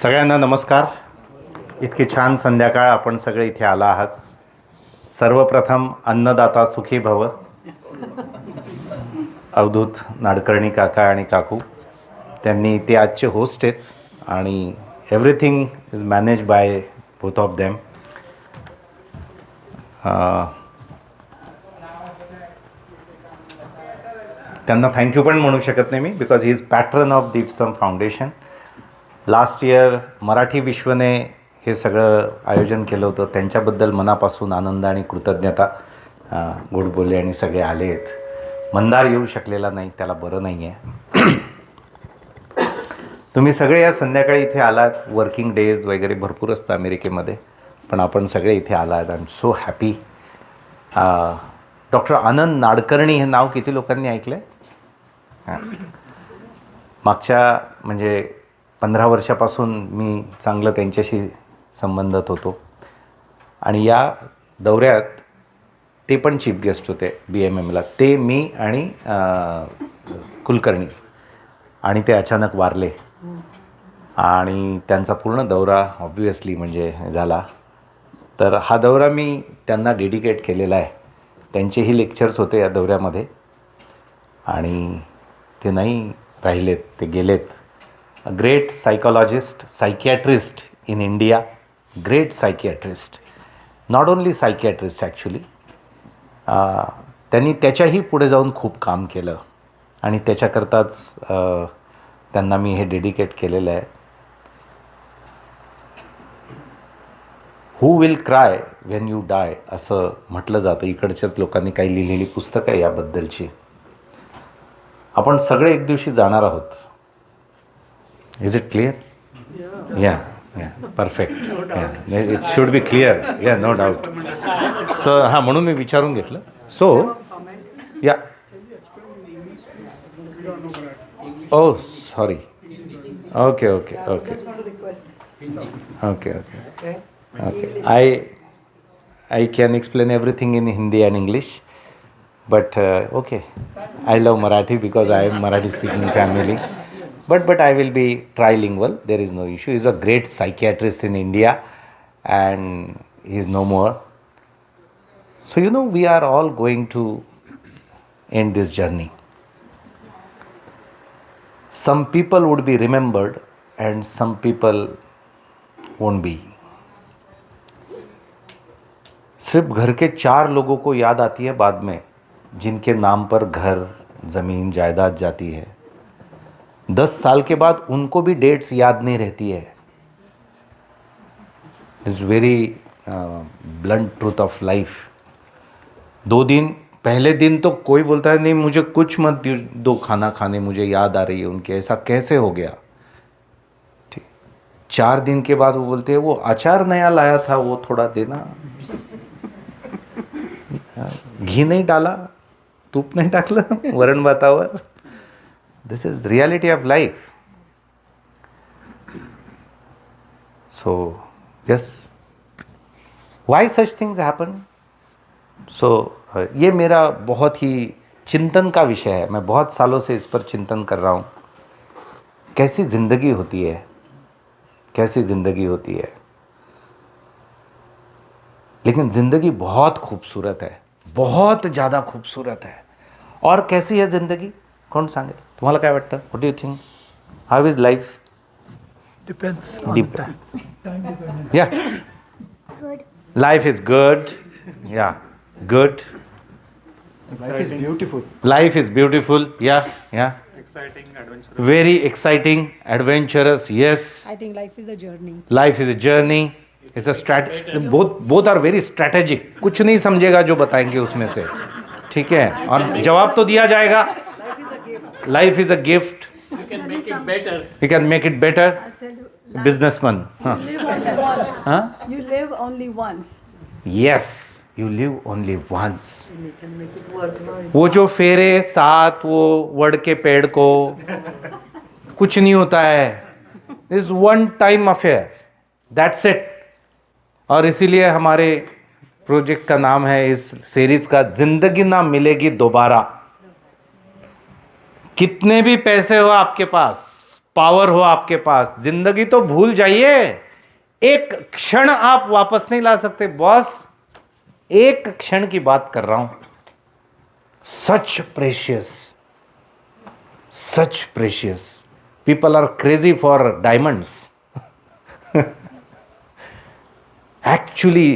सगळ्यांना नमस्कार. इतकी छान संध्याकाळ आपण सगळे इथे आला आहात. सर्वप्रथम अन्नदाता सुखी भव. अवधूत नाडकर्णी काका आणि काकू त्यांनी ते आजचे होस्ट आहेत आणि everything is manage by both of them. त्यांना थँक्यू पण म्हणू शकत नाही मी, because he is patron of Deepsam foundation. Last year Marathi विश्वने हे सगळं आयोजन केलं होतं. त्यांच्याबद्दल मनापासून आनंद आणि कृतज्ञता. गोडबोले आणि सगळे आले आहेत. मंदार येऊ शकलेला नाही, त्याला बरं नाही आहे. तुम्ही सगळे या संध्याकाळी इथे आलात. वर्किंग डेज वगैरे भरपूर असतं अमेरिकेमध्ये, पण आपण सगळे इथे आलात. I am so happy. Doctor Anand Nadkarni हे नाव किती लोकांनी ऐकलं आहे? मागच्या म्हणजे 15 वर्षापासून मी चांगलं त्यांच्याशी संबंधित होतो आणि या दौऱ्यात ते पण चीफ गेस्ट होते BMMला. ते, मी आणि कुलकर्णी, आणि ते अचानक वारले आणि त्यांचा पूर्ण दौरा ऑब्व्हियसली म्हणजे झाला. तर हा दौरा मी त्यांना डेडिकेट केलेला आहे. त्यांचेही लेक्चर्स होते या दौऱ्यामध्ये आणि ते नाही राहिलेत, ते गेलेत. A great psychologist, psychiatrist in India, great psychiatrist, not only psychiatrist actually. त्यांनी त्याच्याही पुढे जाऊन खूप काम केलं आणि त्याच्याकरताच त्यांना मी हे डेडिकेट केलेलं आहे. Who will cry when you die असं म्हटलं जातं. इकडच्याच लोकांनी काही लिहिलेली पुस्तकं आहे याबद्दलची. आपण सगळे एक दिवशी जाणार आहोत. Is it clear? Yeah, perfect. Yeah, it should be clear. Yeah, no doubt. So, म्हणून मी विचारून घेतलं. So, yeah. Oh, sorry. Okay. I can explain everything in Hindi and English, but okay. I love Marathi because I am Marathi speaking family. But I will be trilingual. There is no issue. He's a great psychiatrist in India and he is no more. So we are all going to end this journey. Some people would be remembered and some people won't be. सिर्फ घर के 4 लोगों को याद आती है बाद में, जिनके नाम पर घर, ज़मीन, जायदाद जाती है. 10 साल के बाद उनको भी डेट्स याद नहीं रहती है. It's very blunt truth of life. 2 दिन पहले दिन तो कोई बोलता है नहीं मुझे कुछ मत दो खाना खाने, मुझे याद आ रही है उनके. ऐसा कैसे हो गया? ठीक. 4 दिन के बाद वो बोलते हैं वो अचार नया लाया था, वो थोड़ा देना. घी नहीं डाला, तूप नहीं टाकलं वरण भातावर. This is reality of life. So, yes. Why such things happen? So, ये मेरा बहुत ही चिंतन का विषय है. मैं बहुत सालों से इस पर चिंतन कर रहा हूँ. कैसी ज़िंदगी होती है, कैसी ज़िंदगी होती है. लेकिन ज़िंदगी बहुत खूबसूरत है, बहुत ज़्यादा खूबसूरत है. और कैसी है ज़िंदगी? कोण सांगेल? तुम्हाला काय वाटतं? What do you think? How is life? Depends. Yeah life is good. Yeah good. Life is beautiful. Life is beautiful. Yeah very exciting, adventurous. Yes. I think life is a journey. Life is a journey. Is a both are very strategic. कुछ नहीं समझेगा जो बताएंगे उसमें से. ठीक है, और जवाब तो दिया जाएगा. Life is a gift. You can make it better. You can make it better. I'll tell you. Businessman. You live only once. Huh? You live only once. Yes, you live only once. वो जो फेरे 7 वो वड़ के पेड़ को कुछ नहीं होता है. This one time affair. That's it. और इसीलिए हमारे प्रोजेक्ट का नाम है इस सीरीज का, जिंदगी ना मिलेगी दोबारा. कितने भी पैसे हो आपके पास, पावर हो आपके पास, जिंदगी तो भूल जाइए, एक क्षण आप वापस नहीं ला सकते बॉस, एक क्षण की बात कर रहा हूं. Such precious, such precious. People are crazy for diamonds. Actually,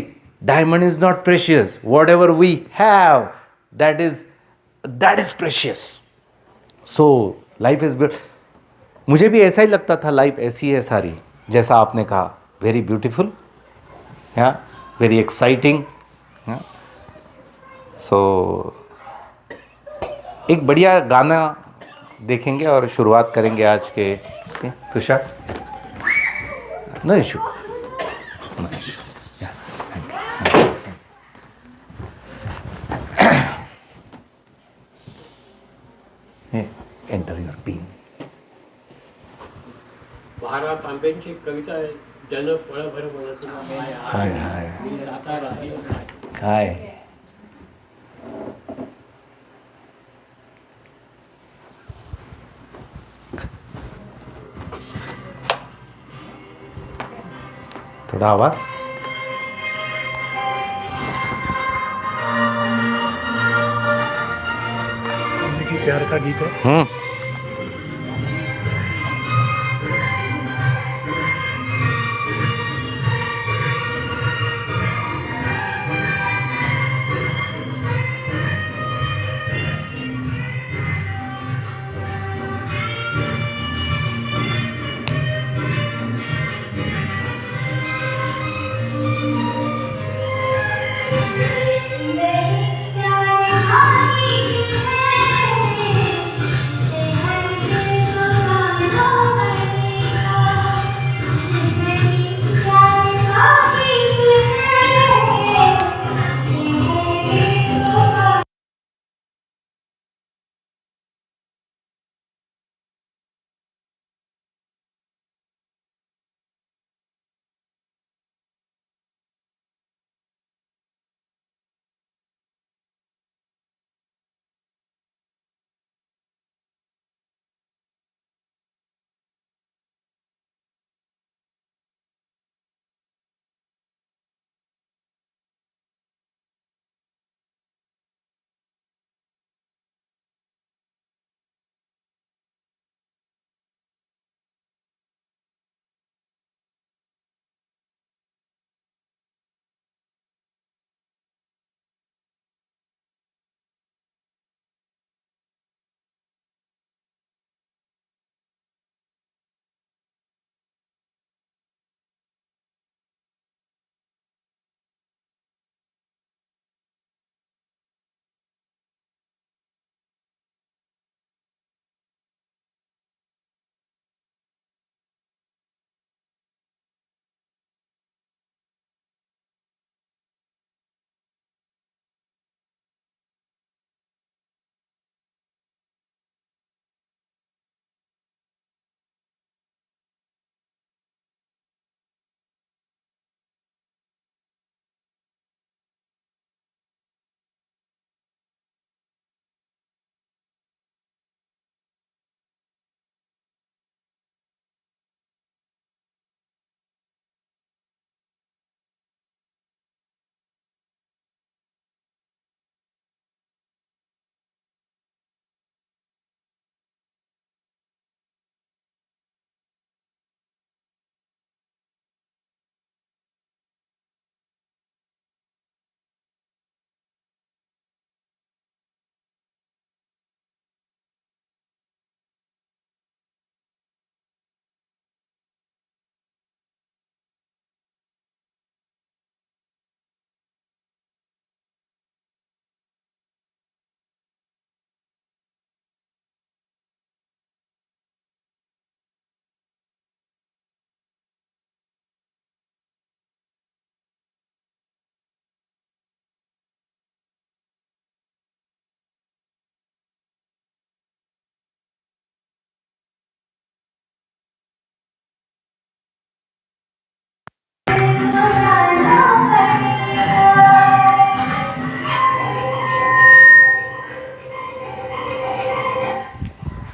diamond is not precious. Whatever we have, that is precious. So life is beautiful. मुझे भी ऐसा ही लगता था, लाइफ ऐसी है सारी, जैसा आपने कहा, वेरी ब्यूटीफुल, हाँ, वेरी एक्साइटिंग. सो एक बढ़िया गाना देखेंगे और शुरुआत करेंगे आज के इसके. Tushar, no issue, no issue. Enter your pin. महाराज आंबेंची कविता आहे, जन फळभर म्हणत हाय हाय मी सातारा काय. थोड़ा आवाज. जिंदगी प्यार का गीत है.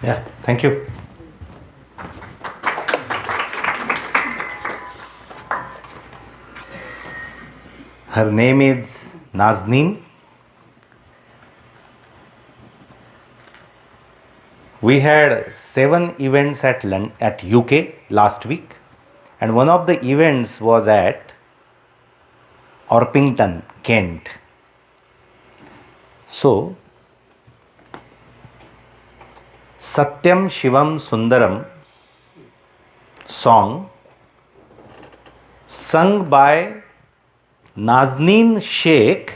Yeah, thank you. Her name is Nazneen. We had 7 events at UK last week, and one of the events was at Orpington, Kent. So, Satyam Shivam Sundaram song sung by Nazneen Sheikh,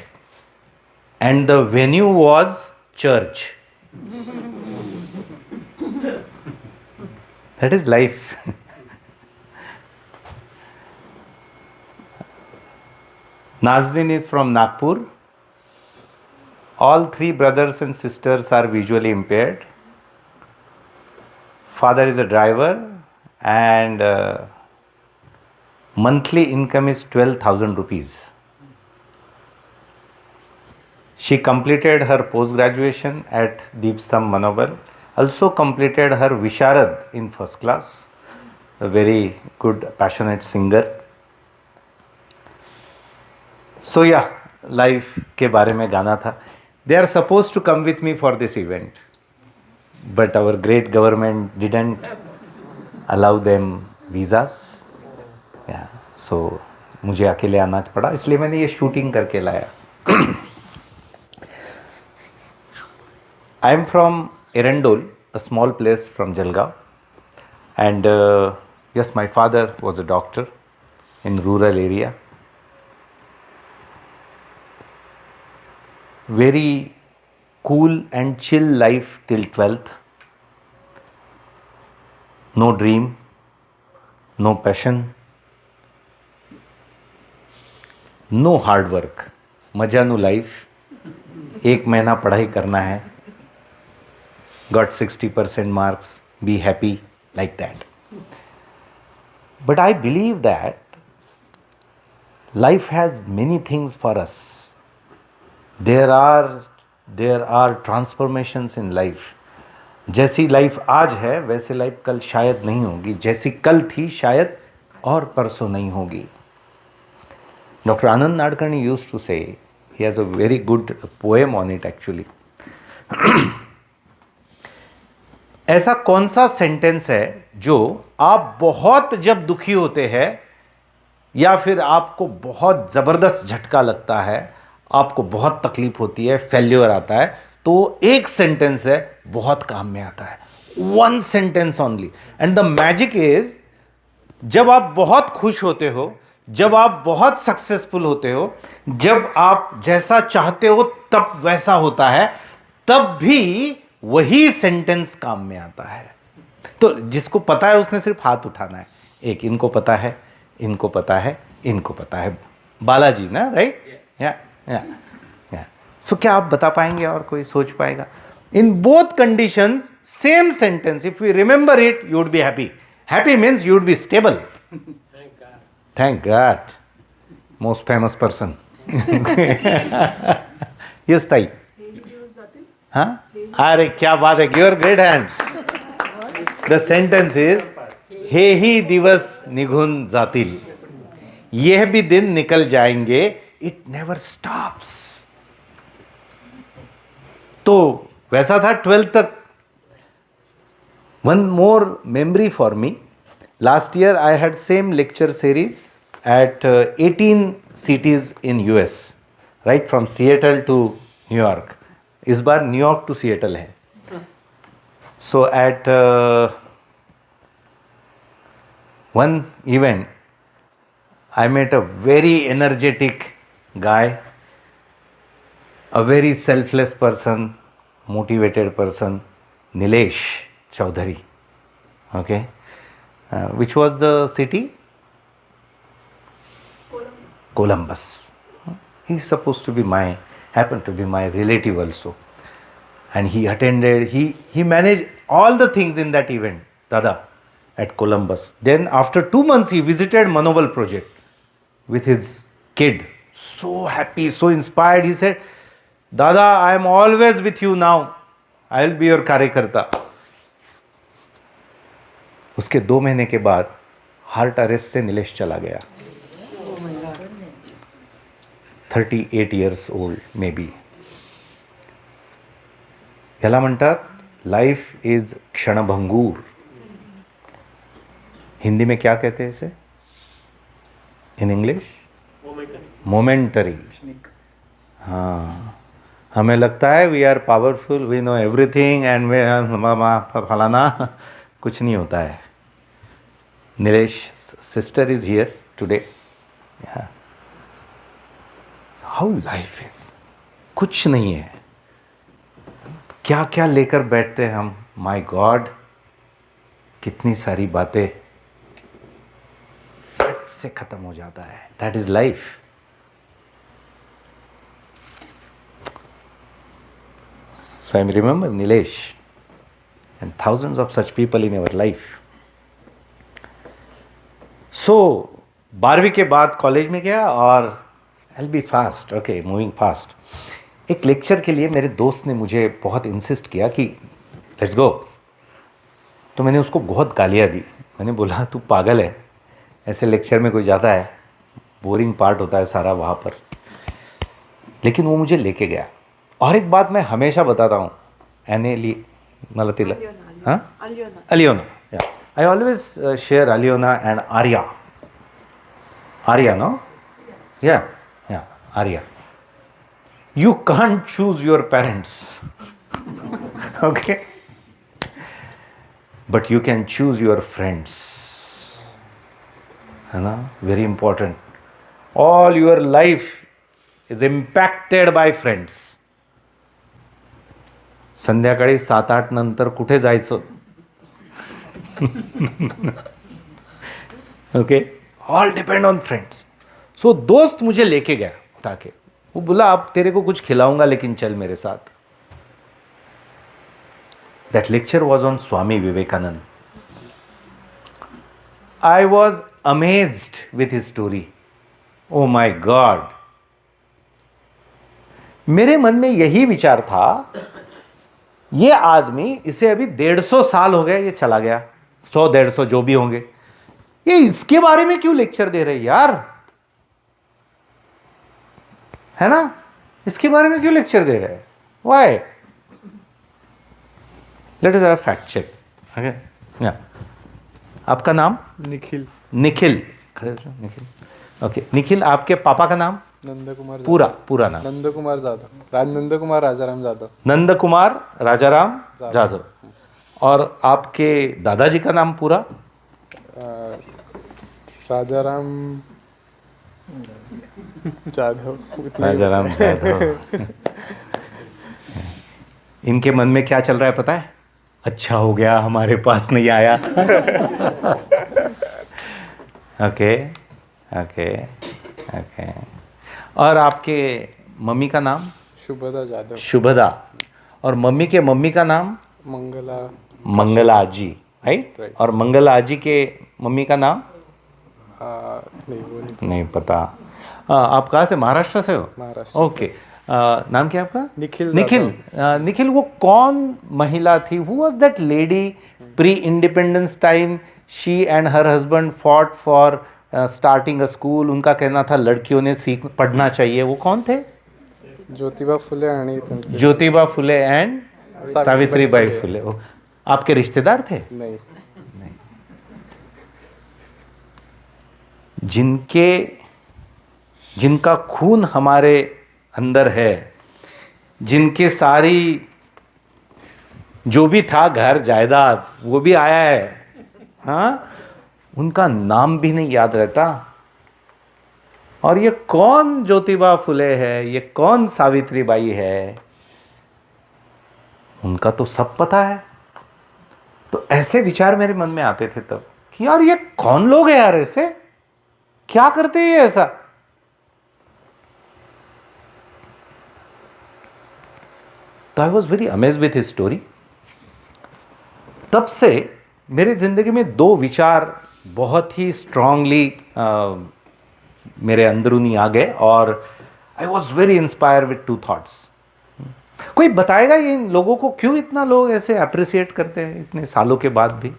and the venue was church. That is life. Nazneen is from Nagpur. All 3 brothers and sisters are visually impaired. Father is a driver, and monthly income is 12,000 rupees. She completed her post-graduation at Deepsam Manobar. Also completed her Visharad in first class. A very good, passionate singer. So yeah, life के बारे में गाना था. They are supposed to come with me for this event, but our great government didn't allow them visas. Yeah, so मुझे अकेले आना पड़ा, इसलिए मैंने ये शूटिंग करके लाया. I am from Erandol, a small place from Jalgaon, and yes, my father was a doctor in rural area. Very cool and chill life till 12th. No dream, no passion, no hard work. मजानु life. 1 महीना पढ़ाई करना है. Got 60% marks, be happy, like that. But I believe that life has many things for us. There are transformations in life. जैसी life आज है वैसे life कल शायद नहीं होगी, जैसी कल थी शायद और परसों नहीं होगी. Dr. Anand Nadkarni used to say, he has a very good poem on it actually. ऐसा कौन सा सेंटेंस है जो आप बहुत जब दुखी होते हैं या फिर आपको बहुत ज़बरदस्त झटका लगता है, आपको बहुत तकलीफ होती है, फेल्योर आता है, तो एक सेंटेंस है बहुत काम में आता है. 1 sentence only. And the magic is, जब आप बहुत खुश होते हो, जब आप बहुत सक्सेसफुल होते हो, जब आप जैसा चाहते हो तब वैसा होता है, तब भी वही सेंटेंस काम में आता है. तो जिसको पता है उसने सिर्फ हाथ उठाना है. एक इनको पता है, इनको पता है, इनको पता है. बालाजी ना, राइट? या सो क्या आप बता पाएंगे और कोई सोच पाएगा? In both conditions same sentence, if you remember it you would be happy. Happy means you would be stable. Thank God. Most famous person. Yes ताई. हाँ, अरे क्या बात है. Give great hands. The sentence is, हे ही दिवस निघून जातील, यह भी दिन निकल जाएंगे, इट नेवर स्टॉप्स. तो वैसा था 12th तक. One more memory for me. Last year I had same lecture series at 18 cities in US, right from Seattle to New York. इस बार न्यूयॉर्क टू सिएटल है. सो eight one event, I met a very energetic guy, a very selfless person, motivated person, Nilesh Chaudhary. Okay, which was the city? Columbus. He's supposed to be happened to be my relative also. And he attended, he managed all the things in that event, Dada, at Columbus. Then after 2 months, he visited Manobal project with his kid. So happy, so inspired. He said, Dada, I am always with you now. I will be your कार्यकर्ता. उसके 2 महीने के बाद heart arrest से नीलेश चला गया. 38 years old may be. ह्याला म्हणतात लाइफ इज क्षणभंगूर. हिंदी में क्या कहते हैं इसे इन इंग्लिश? मोमेंटरी. हाँ, हमें लगता है we are powerful, we know everything and वे फलाना. कुछ नहीं होता है. Nilesh sister is here today. How life is, कुछ नहीं है. क्या क्या लेकर बैठते हैं हम. माय गॉड, कितनी सारी बातें फट से खत्म हो जाता है. That is life. So I remember Nilesh and thousands of such people in our life. So 12वीं के बाद कॉलेज में गया और I'll be fast, okay, moving fast. एक लेक्चर के लिए मेरे दोस्त ने मुझे बहुत इंसिस्ट किया कि लेट्स गो. तो मैंने उसको बहुत गालियाँ दी. मैंने बोला तू पागल है, ऐसे लेक्चर में कोई जाता है, बोरिंग पार्ट होता है सारा वहाँ पर. लेकिन वो मुझे लेके गया. और एक बात मैं हमेशा बताता हूँ, एनेली मलतिला, हाँ, Alyona. I always share Alyona and Arya. Arya, no? Yeah Arya. You can't choose your parents, okay? But you can choose your friends, है ना? Very important. All your life is impacted by friends. संध्याकाळी 7-8 नंतर कुठे जायचं? Okay? All depend on friends. So दोस्त मुझे लेके गया उठा के. वो बोला अब तेरे को कुछ खिलाऊंगा लेकिन चल मेरे साथ. That lecture was on Swami Vivekananda. I was amazed with his story. Oh my god. मेरे मन में यही विचार था, ये आदमी, इसे अभी 150 साल हो गए, ये चला गया, 100-150 जो भी होंगे, ये इसके बारे में क्यों लेक्चर दे रहे यार, है ना? इसके बारे में क्यों लेक्चर दे रहे हैं? Why? Let us have fact check. Okay, आपका नाम? निखिल. निखिल, खड़े हो जाओ. निखिल, ओके. निखिल, आपके पापा का नाम? नंद कुमार. पूरा नाम? नंद कुमार जाधव. नंद कुमार राजाराम जाधव. नंद कुमार राजाराम जाधव. और आपके दादाजी का नाम पूरा? राजाराम जाधव. राजाराम जाधव. इनके मन में क्या चल रहा है पता है? अच्छा हो गया हमारे पास नहीं आया. Okay okay okay. और आपके मम्मी का नाम? शुभदा जाधव. शुभदा. और मम्मी के मम्मी का नाम? मंगला. मंगला जी, राइट? Right. और मंगला जी के मम्मी का नाम? नहीं, वो नहीं पता. आप कहाँ से? महाराष्ट्र से हो? महाराष्ट्र. ओके. नाम क्या आपका? निखिल. निखिल. निखिल, वो कौन महिला थी? Who was that lady pre independence time? She and her husband fought for starting a school. उनका कहना था लड़कियों ने पढ़ना चाहिए. वो कौन थे? ज्योतिबा फुले आणि त्यांचे. ज्योतिबा फुले एंड सावित्रीबाई फुले. आपके रिश्तेदार थे? नहीं. जिनका खून हमारे अंदर है, जिनके सारी जो भी था घर जायदाद वो भी आया है, हाँ, उनका नाम भी नहीं याद रहता. और ये कौन ज्योतिबा फुले है, ये कौन सावित्रीबाई है, उनका तो सब पता है. तो ऐसे विचार मेरे मन में आते थे तब कि यार ये कौन लोग हैं यार, ऐसे क्या करते हैं ऐसा. तो I was very amazed with his story. तब से मेरे जिंदगी में 2 विचार बहुत ही स्ट्रांगली मेरे अंदरूनी आ गए और I was very inspire with 2 thoughts. कोई बताएगा ये इन लोगों को क्यों इतना लोग ऐसे अप्रिसिएट करते हैं इतने सालों के बाद भी?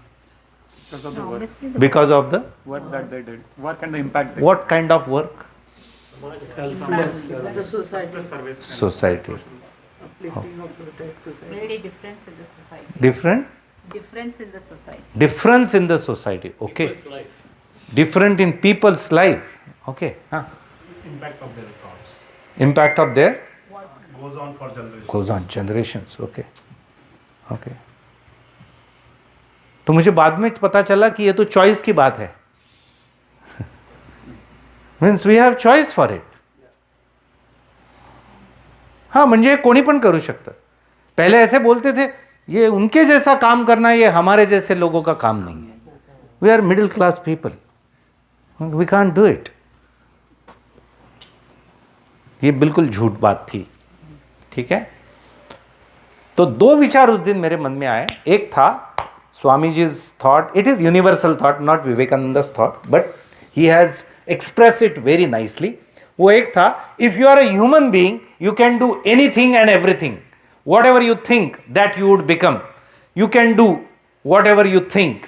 Because of the work that they did, work and the impact they what kind of work? Society Really difference in the society. Different Difference in the society. Difference in the society okay People's life. Different in people's life okay हां Impact of their thoughts impact of their goes on for generations. goes on generations okay okay तो मुझे बाद में पता चला कि ये तो चॉइस की बात है means we have choice for it हाँ म्हणजे कोणी पण करू शकतं पहले ऐसे बोलते थे ये उनके जैसा काम करना ये हमारे जैसे लोगों का काम नहीं है we are middle class people we can't do it ये बिल्कुल झूठ बात थी ठीक है तो दो विचार उस दिन मेरे मन में आए एक था Swami ji's thought it is universal thought not Vivekananda's thought but he has express it very nicely वो एक था if you are a human being you can do anything and everything whatever you think that you would become you can do whatever you think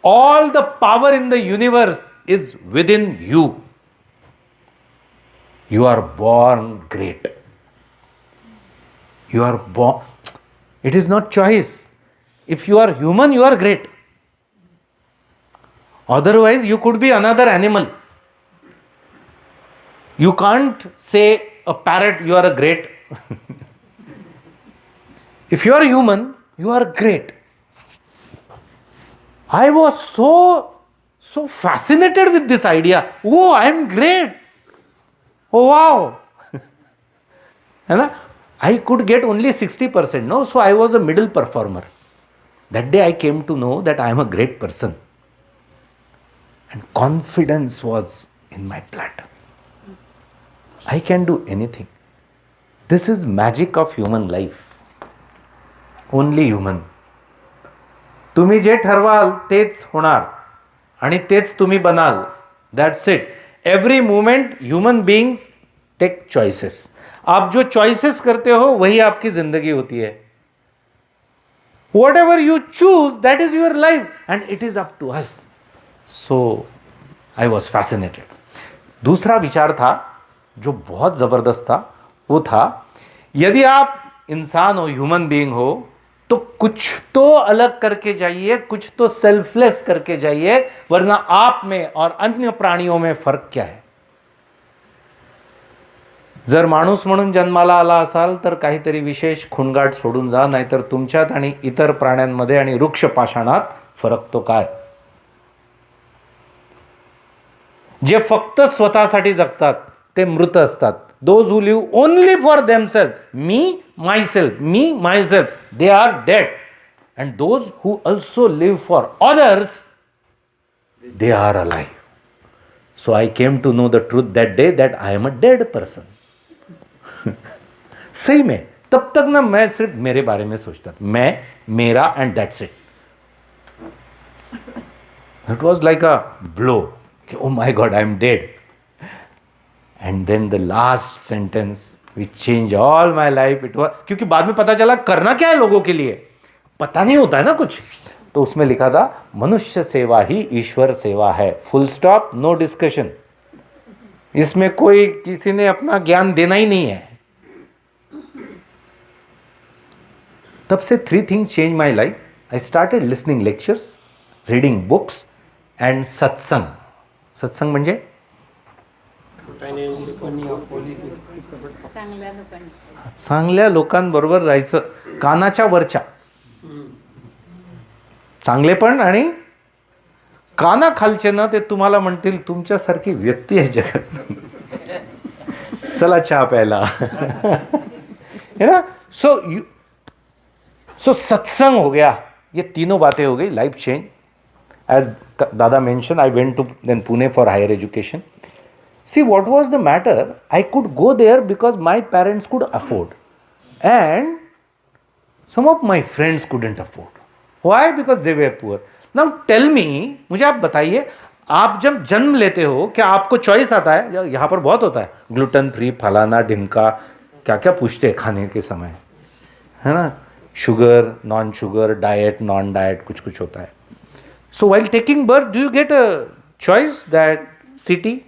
all the power in the universe is within you. You are born great. You are born. It is not choice. If you are human, you are great. Otherwise, you could be another animal. You can't say a parrot, you are a great. If you are human, you are great. I was so fascinated with this idea. Oh, I am great. Oh, wow. है ना? I could get only 60%. No, so I was a middle performer. That day I came to know that I am a great person. And confidence was in my blood. I can do anything. This is magic of human life. Only human. तुम्ही जे ठरवाल तेच होणार आणि तेच तुम्ही बनाल that's it every moment human beings take choices आप जो choices करते हो वही आपकी जिंदगी होती है whatever you choose that is your life and it is up to us so I was fascinated दूसरा विचार था जो बहुत ज़बरदस्त था वो था यदि आप इंसान हो ह्यूमन बीइंग हो तो कुछ तो अलग करके जाइए कुछ तो सेल्फलेस करके जाइए वरना आप में और अन्य प्राणियों में फरक क्या है जर माणूस म्हणून जन्माला आला असाल तर काहीतरी विशेष खुणगाट सोडून जा नाहीतर तुमच्यात आणि इतर प्राण्यांमध्ये आणि वृक्ष पाषाणात फरक तो काय जे फक्त स्वतःसाठी जगतात ते मृत असतात those who live only for themselves me myself they are dead and those who also live for others they are alive so I came to know the truth that day that I am a dead person सही में तब तक ना मैं सिर्फ मेरे बारे में सोचता था मैं मेरा and that's it it was like a blow oh my god I am dead and then the last sentence which changed all my life it was क्योंकि बाद में पता चला करना क्या है लोगों के लिए पता नहीं होता है ना कुछ तो उसमें लिखा था मनुष्य सेवा ही ईश्वर सेवा है फुल स्टॉप नो डिस्कशन इसमें कोई किसी ने अपना ज्ञान देना ही नहीं है तब से 3 things change my life I started listening lectures reading books and सत्संग म्हणजे चांगल्या लोकांबरोबर राहायचं कानाच्या वरच्या चांगले पण आणि कानाखालचे ना ते तुम्हाला म्हणतील तुमच्यासारखी व्यक्ती आहे जगात चला चहा प्यायला है ना सो सत्संग हो गया ये तीनों बातें हो गई लाइफ चेंज एज दादा mention I went to then Pune for higher education See, what was the matter? I could go there because my parents could afford. And some of my friends couldn't afford. Why? Because they were poor. Now tell me, मुझे आप बताइए, आप जब जन्म लेते हो क्या आपको चॉइस आता है यहाँ पर बहुत होता है ग्लूटेन फ्री फलाना ढिमका क्या क्या पूछते हैं खाने के समय है ना sugar non sugar diet non diet कुछ कुछ होता है so while taking birth do you get a choice that city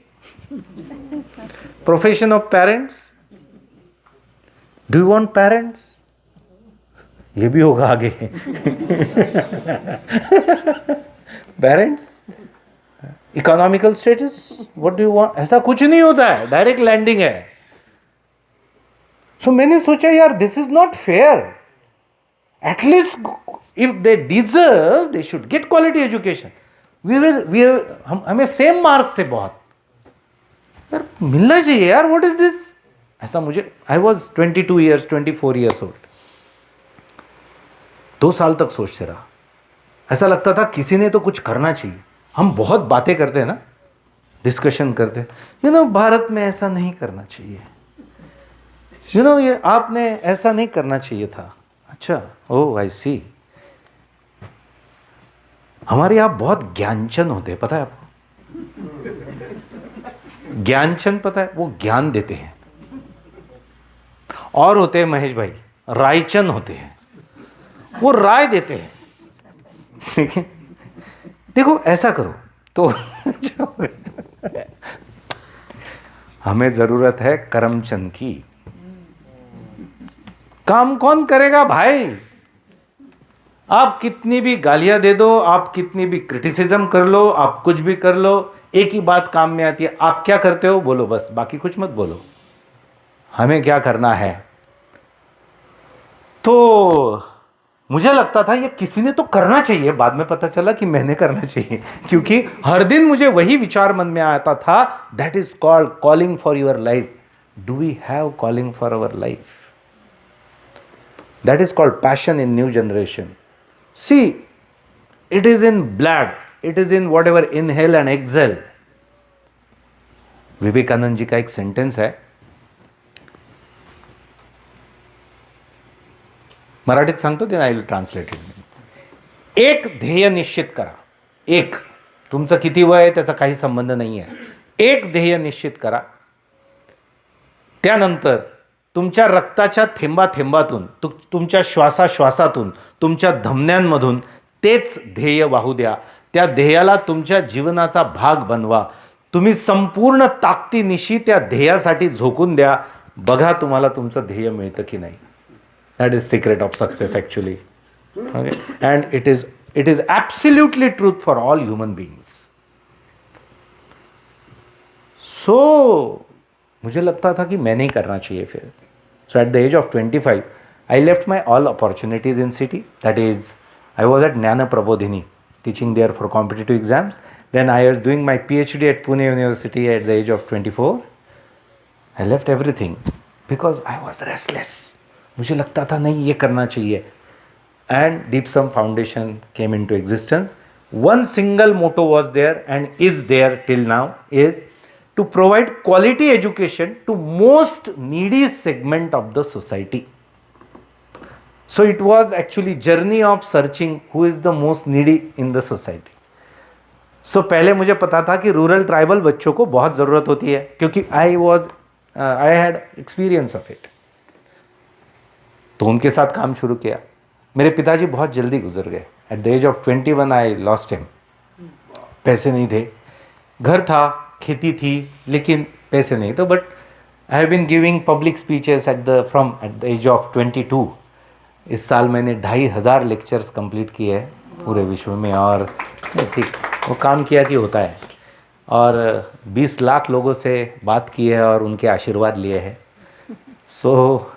profession of parents, do you want parents? ये भी होगा आगे. Parents, economical status, what do you want? ऐसा कुछ नहीं होता है, डायरेक्ट लैंडिंग है. सो मैंने सोचा यार this is not fair. At least if they deserve they should get quality education. हमें सेम मार्क्स थे बहुत, यार मिलना चाहिए यार. What is this? ऐसा मुझे, I was 22 years 24 years old. 2 साल तक सोचते रहा. ऐसा लगता था किसी ने तो कुछ करना चाहिए. हम बहुत बातें करते हैं ना, डिस्कशन करते हैं, यू नो भारत में ऐसा नहीं करना चाहिए, यू नो ये आपने ऐसा नहीं करना चाहिए था. अच्छा, ओह आई सी. हमारे यहाँ बहुत ज्ञानचंद होते हैं, पता है आपको? ज्ञानचंद पता है, वो ज्ञान देते हैं. और होते हैं महेश भाई रायचंद होते हैं, वो राय देते हैं. ठीक है, देखो ऐसा करो तो हमें जरूरत है करमचंद की. काम कौन करेगा भाई? आप कितनी भी गालियां दे दो, आप कितनी भी क्रिटिसिज्म कर लो, आप कुछ भी कर लो, एक ही बात काम में आती है. आप क्या करते हो बोलो, बस बाकी कुछ मत बोलो. हमें क्या करना है? तो मुझे लगता था ये किसी ने तो करना चाहिए. बाद में पता चला कि मैंने करना चाहिए, क्योंकि हर दिन मुझे वही विचार मन में आता था. That is called calling for your life. Do we have calling for our life? That is called passion in new generation. See, it is in blood, it is in whatever inhale and excel. Vivekananda ji का एक sentence है, मराठीत सांगतो ते, I will translate it. एक ध्येय निश्चित करा. एक, तुमचं किती वय आहे त्याचा काही संबंध नाही आहे. एक ध्येय निश्चित करा. त्यानंतर तुमच्या रक्ताच्या थेंबाथेंबातून, तुमच्या श्वासाश्वासातून, तुमच्या धमन्यांमधून तेच ध्येय वाहू द्या. त्या ध्येयाला तुमच्या जीवनाचा भाग बनवा. तुम्ही संपूर्ण ताकदीनिशी त्या ध्येयासाठी झोकून द्या. बघा तुम्हाला तुमचं ध्येय मिळतं की नाही. That is secret of success actually. Okay? And it is absolutely truth for all human beings. So मुझे लगता था कि मैं नहीं करना चाहिए फिर. So at the age of 25, I left my all opportunities in city. That is, I was at Jnana Prabodhini, teaching there for competitive exams. Then I was doing my PhD at Pune University at the age of 24. I left everything because I was restless. मुझे लगता था नहीं ये करना चाहिए. And Deepsam foundation came into existence. One single motto was there and is there till now, is to provide quality education to most needy segment of the society. So it was actually journey of searching who is the most needy in the society. So पहले मुझे पता था कि rural tribal बच्चों को बहुत ज़रूरत होती है, क्योंकि I had experience of it. तो उनके साथ काम शुरू किया. मेरे पिताजी बहुत जल्दी गुजर गए. At the age of 21 I lost him. पैसे नहीं थे, घर था, खेती थी, लेकिन पैसे नहीं. तो but I have been giving public speeches at the age of 22. इस साल मैंने 2500 लेक्चर्स कंप्लीट किए हैं पूरे विश्व में. और ठीक वो काम किया कि होता है. और 20 लाख लोगों से बात की है और उनके आशीर्वाद लिए हैं. सो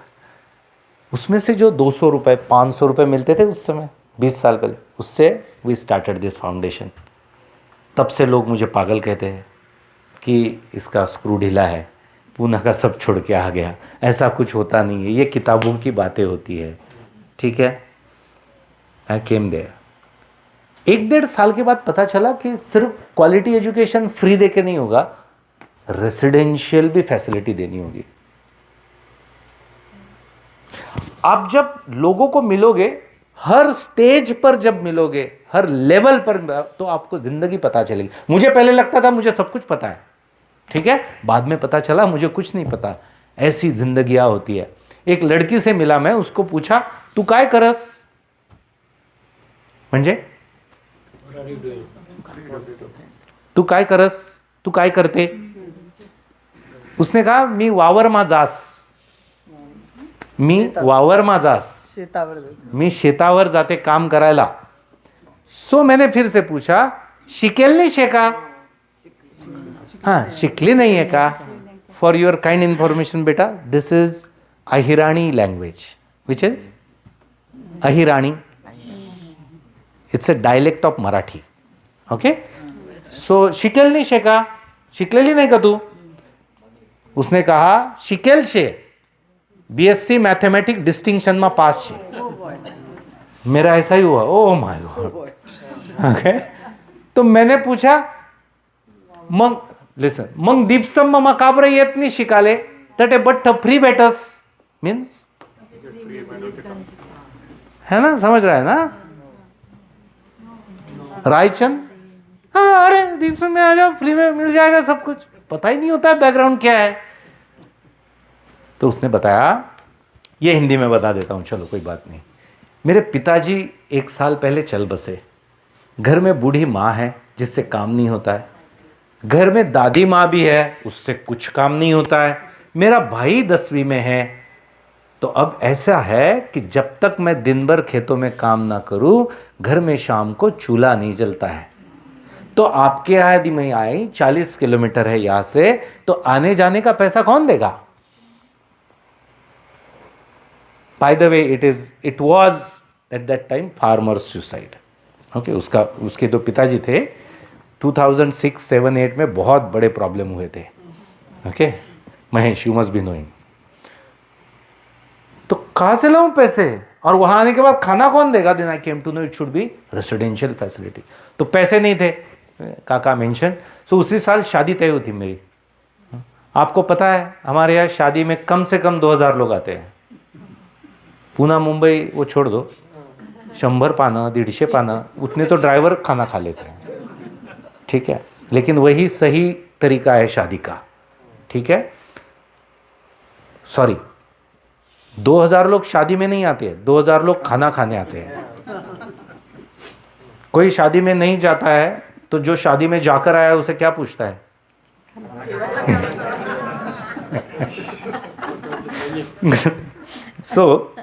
उसमें से जो 200 रुपये 500 रुपये मिलते थे उस समय 20 साल पहले, उससे वी स्टार्टेड दिस फाउंडेशन. तब से लोग मुझे पागल कहते हैं कि इसका स्क्रू ढीला है, पूना का सब छोड़ के आ गया. ऐसा कुछ होता नहीं है, ये किताबों की बातें होती है. ठीक है, आई केम देयर. 1-1.5 साल के बाद पता चला कि सिर्फ क्वालिटी एजुकेशन फ्री दे के नहीं होगा, रेसिडेंशियल भी फैसिलिटी देनी होगी. आप जब लोगों को मिलोगे, हर स्टेज पर जब मिलोगे, हर लेवल पर, तो आपको ज़िंदगी पता चलेगी. मुझे पहले लगता था मुझे सब कुछ पता है, ठीक है. बाद में पता चला मुझे कुछ नहीं पता. ऐसी जिंदगियां होती है. एक लड़की से मिला मैं, उसको पूछा तू काय करस, म्हणजे तू काय करस, तू काय करते. उसने कहा मी वावरमा जास, मी वावरमा जास, मी शेतावर जाते काम करायला. सो मैंने फिर से पूछा शिकेल नाही शेका. हाँ, शिकली नहीं है का. फॉर युअर काइंड इन्फॉर्मेशन बेटा, this is Ahirani language, which is Ahirani. It's a dialect of Marathi. Okay. So शिकेल नहीं शेका, शिकलेली नहीं का तू. उसने कहा शिकेल शे, बीएससी मैथमेटिक्स डिस्टिंक्शन में पास छे. मेरा ऐसा ही हुआ. Oh my God. ओके. तो मैंने पूछा मग लिसन, मग दीपसम मग का बरं येत नाही शिकाले. तर ते बट फ्री बेटस मीन्स, है ना, समझ रहा है ना. रायचंद, हाँ अरे दीपसम में आ जाओ, फ्री में मिल जाएगा सब कुछ. पता ही नहीं होता है बैकग्राउंड क्या है. तो उसने बताया, ये हिंदी में बता देता हूँ, चलो कोई बात नहीं. मेरे पिताजी 1 साल पहले चल बसे. घर में बूढ़ी माँ है जिससे काम नहीं होता है. घर में दादी माँ भी है, उससे कुछ काम नहीं होता है. मेरा भाई 10वीं में है. तो अब ऐसा है कि जब तक मैं दिन भर खेतों में काम ना करूं, घर में शाम को चूल्हा नहीं जलता है. तो आपके यहाँ यदि मैं आई, 40 किलोमीटर है यहाँ से, तो आने जाने का पैसा कौन देगा. By the way it was at that time farmers suicide. Okay. उसके दो पिताजी थे. 2006, 7, 8 में बहुत बड़े प्रॉब्लम हुए थे. Okay. Mahesh, you must be knowing. तो कहाँ से लाऊं पैसे, और वहां आने के बाद खाना कौन देगा. Then I came to know it should be residential facility. तो पैसे नहीं थे, काका मेंशन. सो उसी साल शादी तय हुई थी मेरी. आपको पता है हमारे यहाँ शादी में कम से कम 2000 लोग आते हैं. पुणे मुंबई वो छोड़ दो, 100 पानं 150 पानं उतने तो ड्राइवर खाना खा लेते हैं. ठीक है. लेकिन वही सही तरीका है शादी का. ठीक है. सॉरी, 2000 लोग शादी में नहीं आते हैं, 2000 लोग खाना खाने आते हैं. कोई शादी में नहीं जाता है तो जो शादी में जाकर आया उसे क्या पूछता है. So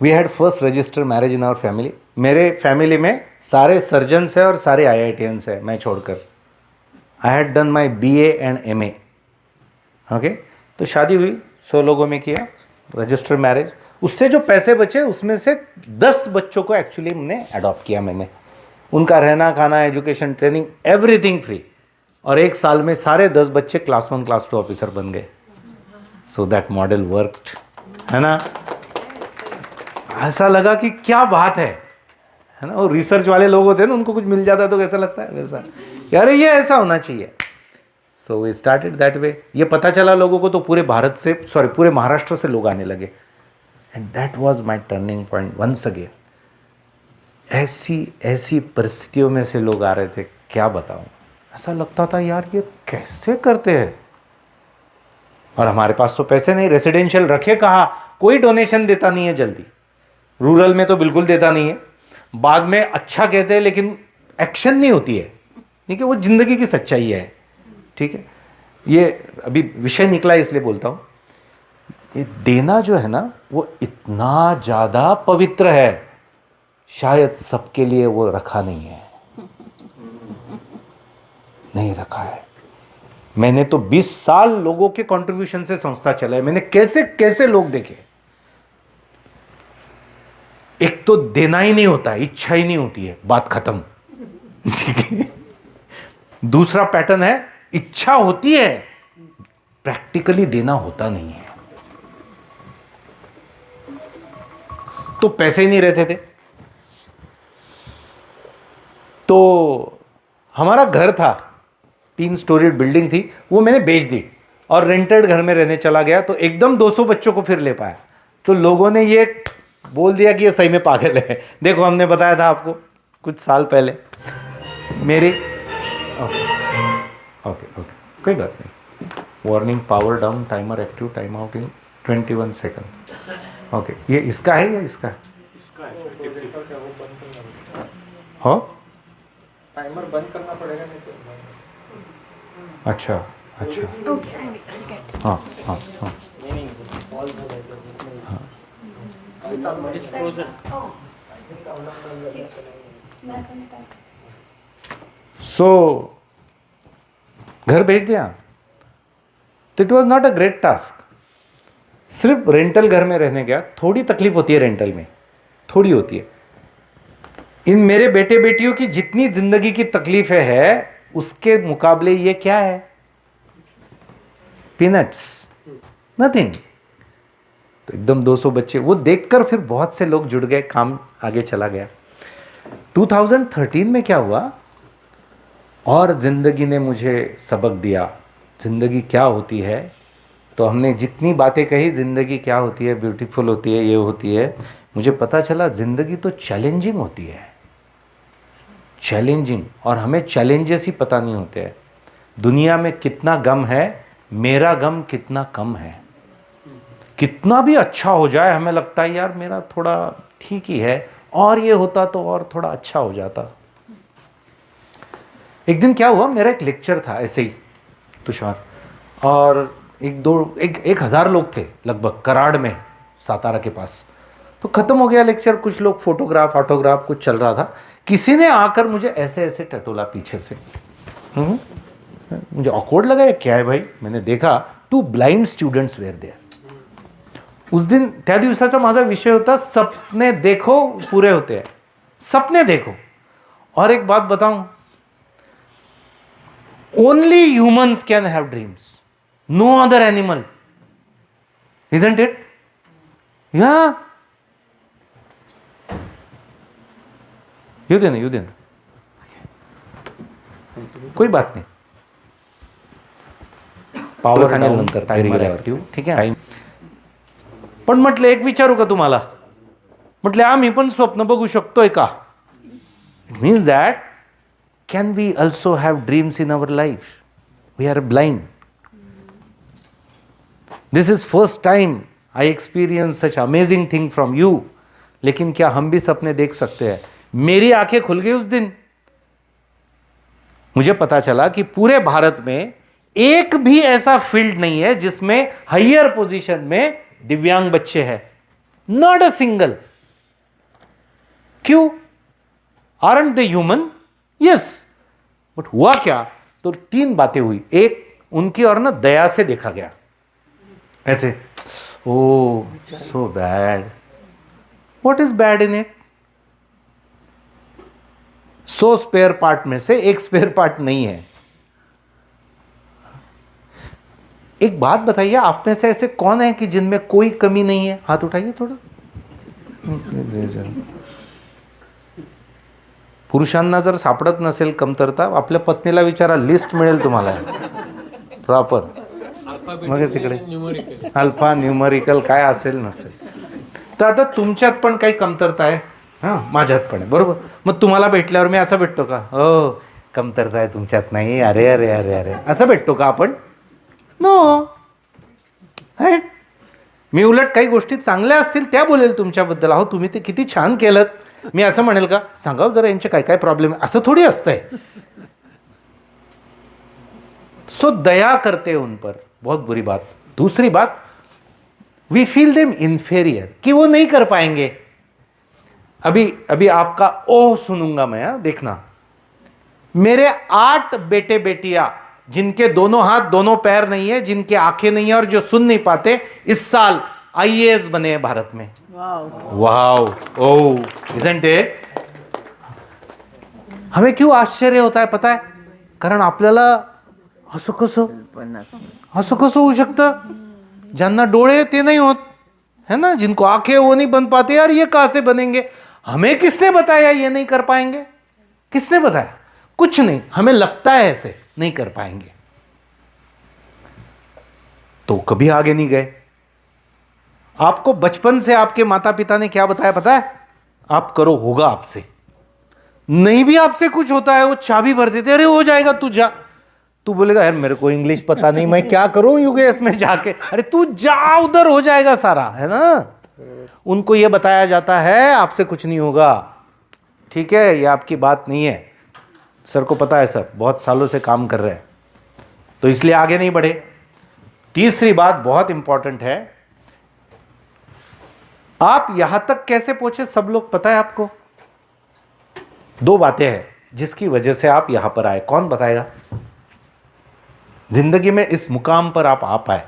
we had first register marriage in our family. मेरे फैमिली में सारे सर्जन्स हैं और सारे IITians हैं, मैं छोड़कर. I had done my BA and MA. Okay. तो शादी हुई, 100 लोगों में किया रजिस्टर मैरिज. उससे जो पैसे बचे उसमें से 10 बच्चों को एक्चुअली हमने अडॉप्ट किया. मैंने उनका रहना खाना एजुकेशन ट्रेनिंग एवरीथिंग फ्री. और 1 साल में सारे 10 बच्चे क्लास 1 क्लास 2 ऑफिसर बन गए. सो दैट मॉडल वर्कड, है ना. ऐसा लगा कि क्या बात है ना. और रिसर्च वाले लोग होते हैं ना, उनको कुछ मिल जाता है तो कैसा लगता है वैसा, यार ये ऐसा होना चाहिए. So we started that way. ये पता चला लोगों को तो पूरे भारत से, सॉरी पूरे महाराष्ट्र से लोग आने लगे. And that was my turning point once again. ऐसी परिस्थितियों में से लोग आ रहे थे, क्या बताऊं. ऐसा लगता था यार ये कैसे करते हैं. और हमारे पास तो पैसे नहीं, रेसिडेंशियल रखे कहाँ, कोई डोनेशन देता नहीं है जल्दी. रूरल में तो बिल्कुल देता नहीं है. बाद में अच्छा कहते हैं लेकिन एक्शन नहीं होती है. ठीक है. वो जिंदगी की सच्चाई है. ठीक है. ये अभी विषय निकला इसलिए बोलता हूँ. ये देना जो है ना वो इतना ज़्यादा पवित्र है, शायद सबके लिए वो रखा नहीं है. नहीं रखा है. मैंने तो 20 साल लोगों के कंट्रीब्यूशन से संस्था चलाए. मैंने कैसे कैसे लोग देखे. एक तो देना ही नहीं होता है, इच्छा ही नहीं होती है, बात खत्म. ठीक है. दूसरा पैटर्न है, इच्छा होती है, प्रैक्टिकली देना होता नहीं है. तो पैसे ही नहीं रहते थे. तो हमारा घर था, 3 स्टोरी बिल्डिंग थी, वो मैंने बेच दी और रेंटेड घर में रहने चला गया. तो एकदम 200 बच्चों को फिर ले पाया. तो लोगों ने ये बोल दिया कि ये सही में पागल है. देखो हमने बताया था आपको कुछ साल पहले. मेरी ओके कोई बात नहीं. Warning, power down, timer active, time out in 21 second. Okay. ये इसका है या इसका है? हो टाइमर बंद करना पड़ेगा नहीं तो. अच्छा अच्छा हाँ हाँ हाँ It's frozen. सो घर भेज दिया. तो it was not a great task. सिर्फ रेंटल घर में रहने गया. थोड़ी तकलीफ होती है रेंटल में, थोड़ी होती है. इन मेरे बेटे बेटियों की जितनी जिंदगी की तकलीफें है उसके मुकाबले ये क्या है? Peanuts, nothing. तो एकदम 200 बच्चे वो देखकर फिर बहुत से लोग जुड़ गए, काम आगे चला गया. 2013 में क्या हुआ और ज़िंदगी ने मुझे सबक दिया ज़िंदगी क्या होती है. तो हमने जितनी बातें कही ज़िंदगी क्या होती है, ब्यूटीफुल होती है, ये होती है, मुझे पता चला ज़िंदगी तो चैलेंजिंग होती है. चैलेंजिंग. और हमें चैलेंजेस ही पता नहीं होते हैं. दुनिया में कितना गम है, मेरा गम कितना कम है. कितना भी अच्छा हो जाए हमें लगता है यार मेरा थोड़ा ठीक ही है, और ये होता तो और थोड़ा अच्छा हो जाता. एक दिन क्या हुआ, मेरा एक लेक्चर था ऐसे ही तुषार, और एक हजार लोग थे लगभग कराड़ में, सातारा के पास. तो ख़त्म हो गया लेक्चर, कुछ लोग फोटोग्राफ ऑटोग्राफ कुछ चल रहा था. किसी ने आकर मुझे ऐसे ऐसे टटोला पीछे से. मुझे ऑकवर्ड लगा, ये क्या है भाई. मैंने देखा 2 ब्लाइंड स्टुडंट्स वेर देयर. उस दिन त्या दिवसाचा माझा विषय होता सपने देखो पूरे होते हैं. सपने देखो. और एक बात बताऊं, only humans can have dreams, no other animal. Isn't it? या येऊ दे ना. कोई बात नाही. पावर सांगेल नंतर टायरी गेल्यावरती. ठीक आहे. पण म्हटलं एक विचारू का तुम्हाला. म्हटले आम्ही पण स्वप्न बघू शकतोय का. It means that can we also have dreams in our life. We are blind. This is first time I experience such amazing thing from you. लेकिन क्या हम भी सपने देख सकते हैं. मेरी आंखें खुल गई उस दिन. मुझे पता चला कि पूरे भारत में एक भी ऐसा फील्ड नहीं है जिसमें हायर पोजीशन में दिव्यांग बच्चे हैं. Not a single. क्यों? Aren't they human? Yes. But हुआ क्या, तो 3 बातें हुई. एक, उनकी और ना दया से देखा गया ऐसे. Oh so bad. What is bad in it? 100 spare part में से एक स्पेयर पार्ट नहीं है. एक बात बताइए, आप में से ऐसे कौन है कि जिनमें कोई कमी नहीं है? हाथ उठाइए थोड़ा. पुरुषांना जर सापडत नसेल कमतरता, आपल्या पत्नीला विचारा, लिस्ट मिळेल तुम्हाला प्रॉपर. मग तिकडे अल्फा न्यूमरिकल काय असेल नसेल. तर आता तुमच्यात पण काही कमतरता आहे. हां, माझ्यात पण आहे. बरोबर. मग तुम्हाला भेटल्यावर मी असं भेटतो का, हो कमतरता आहे तुमच्यात नाही, अरे अरे अरे अरे असं भेटतो का आपण? नो. मी उलट काही गोष्टी चांगल्या असतील त्या बोलेल तुमच्याबद्दल. अहो तुम्ही ते किती छान केलं. मी असं म्हणेल का, सांगाव जरा यांचे काय काय प्रॉब्लेम आहे. असं थोडी असतंय. सो दया करते उन पर, बहुत बुरी बात. दूसरी बात, वी फील देम इन्फेरियर कि वो नहीं कर पाएंगे. अभी आपका ओह सुनूंगा मैं. देखना, मेरे 8 बेटे बेटियां जिनके दोनों हाथ दोनों पैर नहीं है, जिनके आंखें नहीं है और जो सुन नहीं पाते, इस साल आईएएस बने हैं भारत में. वाओ. Oh, isn't it? हमें क्यों आश्चर्य होता है पता है? कारण आपल्याला असं कसं होऊ शकतं. ज्यांना डोळे ते नहीं होत है ना, जिनको आंखें वो नहीं बन पाते. यार ये कहां से बनेंगे? हमें किसने बताया ये नहीं कर पाएंगे? किसने बताया? कुछ नहीं. हमें लगता है ऐसे नहीं कर पाएंगे, तो कभी आगे नहीं गए. आपको बचपन से आपके माता पिता ने क्या बताया पता है? आप करो, होगा आपसे. नहीं भी आपसे कुछ होता है, वो चाबी भर देते, अरे हो जाएगा तू जा. तू बोलेगा यार मेरे को इंग्लिश पता नहीं, मैं क्या करूं यूएस में जाके. अरे तू जा, उधर हो जाएगा सारा, है ना. उनको ये बताया जाता है आपसे कुछ नहीं होगा. ठीक है, ये आपकी बात नहीं है. सर को पता है, सर बहुत सालों से काम कर रहे हैं. तो इसलिए आगे नहीं बढ़े। तीसरी बात बहुत इंपॉर्टेंट है, आप यहां तक कैसे पहुंचे सब लोग पता है आपको? 2 बातें हैं जिसकी वजह से आप यहां पर आए। कौन बताएगा? जिंदगी में इस मुकाम पर आप आ पाए,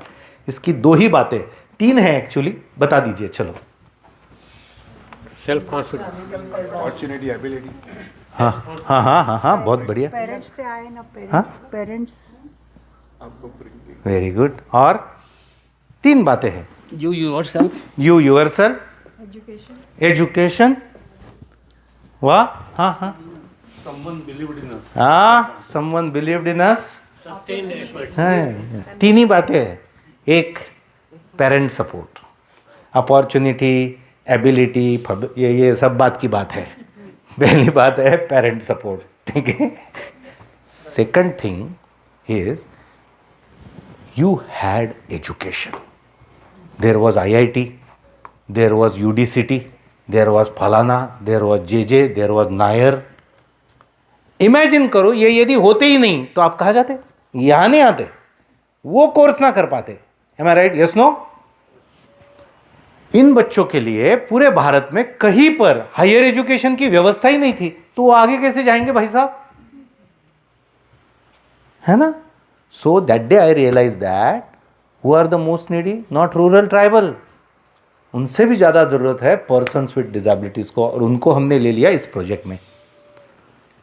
इसकी 2 ही बातें, 3 हैं एक्चुअली, बता दीजिए। चलो। Self confidence, opportunity, ability. हाँ हाँ हाँ हाँ हाँ, बहुत बढ़िया, पेरेंट्स से आए ना, हाँ? Parents very good. और 3 बातें हैं, you yourself, you yourself, education, वाह, हाँ हाँ, Someone believed in us. हाँ, someone believed in us. Sustained efforts. हाँ, 3 ही बातें हैं। एक, पेरेंट सपोर्ट, अपॉर्चुनिटी, एबिलिटी, ये सब बात की बात है। पहली बात है पेरेंट सपोर्ट, ठीक है। Second thing is you had education. There was IIT, there was UDCT, there was फलाना, there was JJ, there was Nair. Imagine करो, ये यदि होते ही नहीं तो आप कहाँ जाते? यहाँ नहीं आते, वो कोर्स ना कर पाते। Am I right? Yes no? इन बच्चों के लिए पूरे भारत में कहीं पर हायर एजुकेशन की व्यवस्था ही नहीं थी, तो वो आगे कैसे जाएंगे भाई साहब? है ना? So that day I realise that who are the most needy, not rural tribal. उनसे भी ज्यादा जरूरत है पर्सन्स विद डिसेबिलिटीज को, और उनको हमने ले लिया इस प्रोजेक्ट में।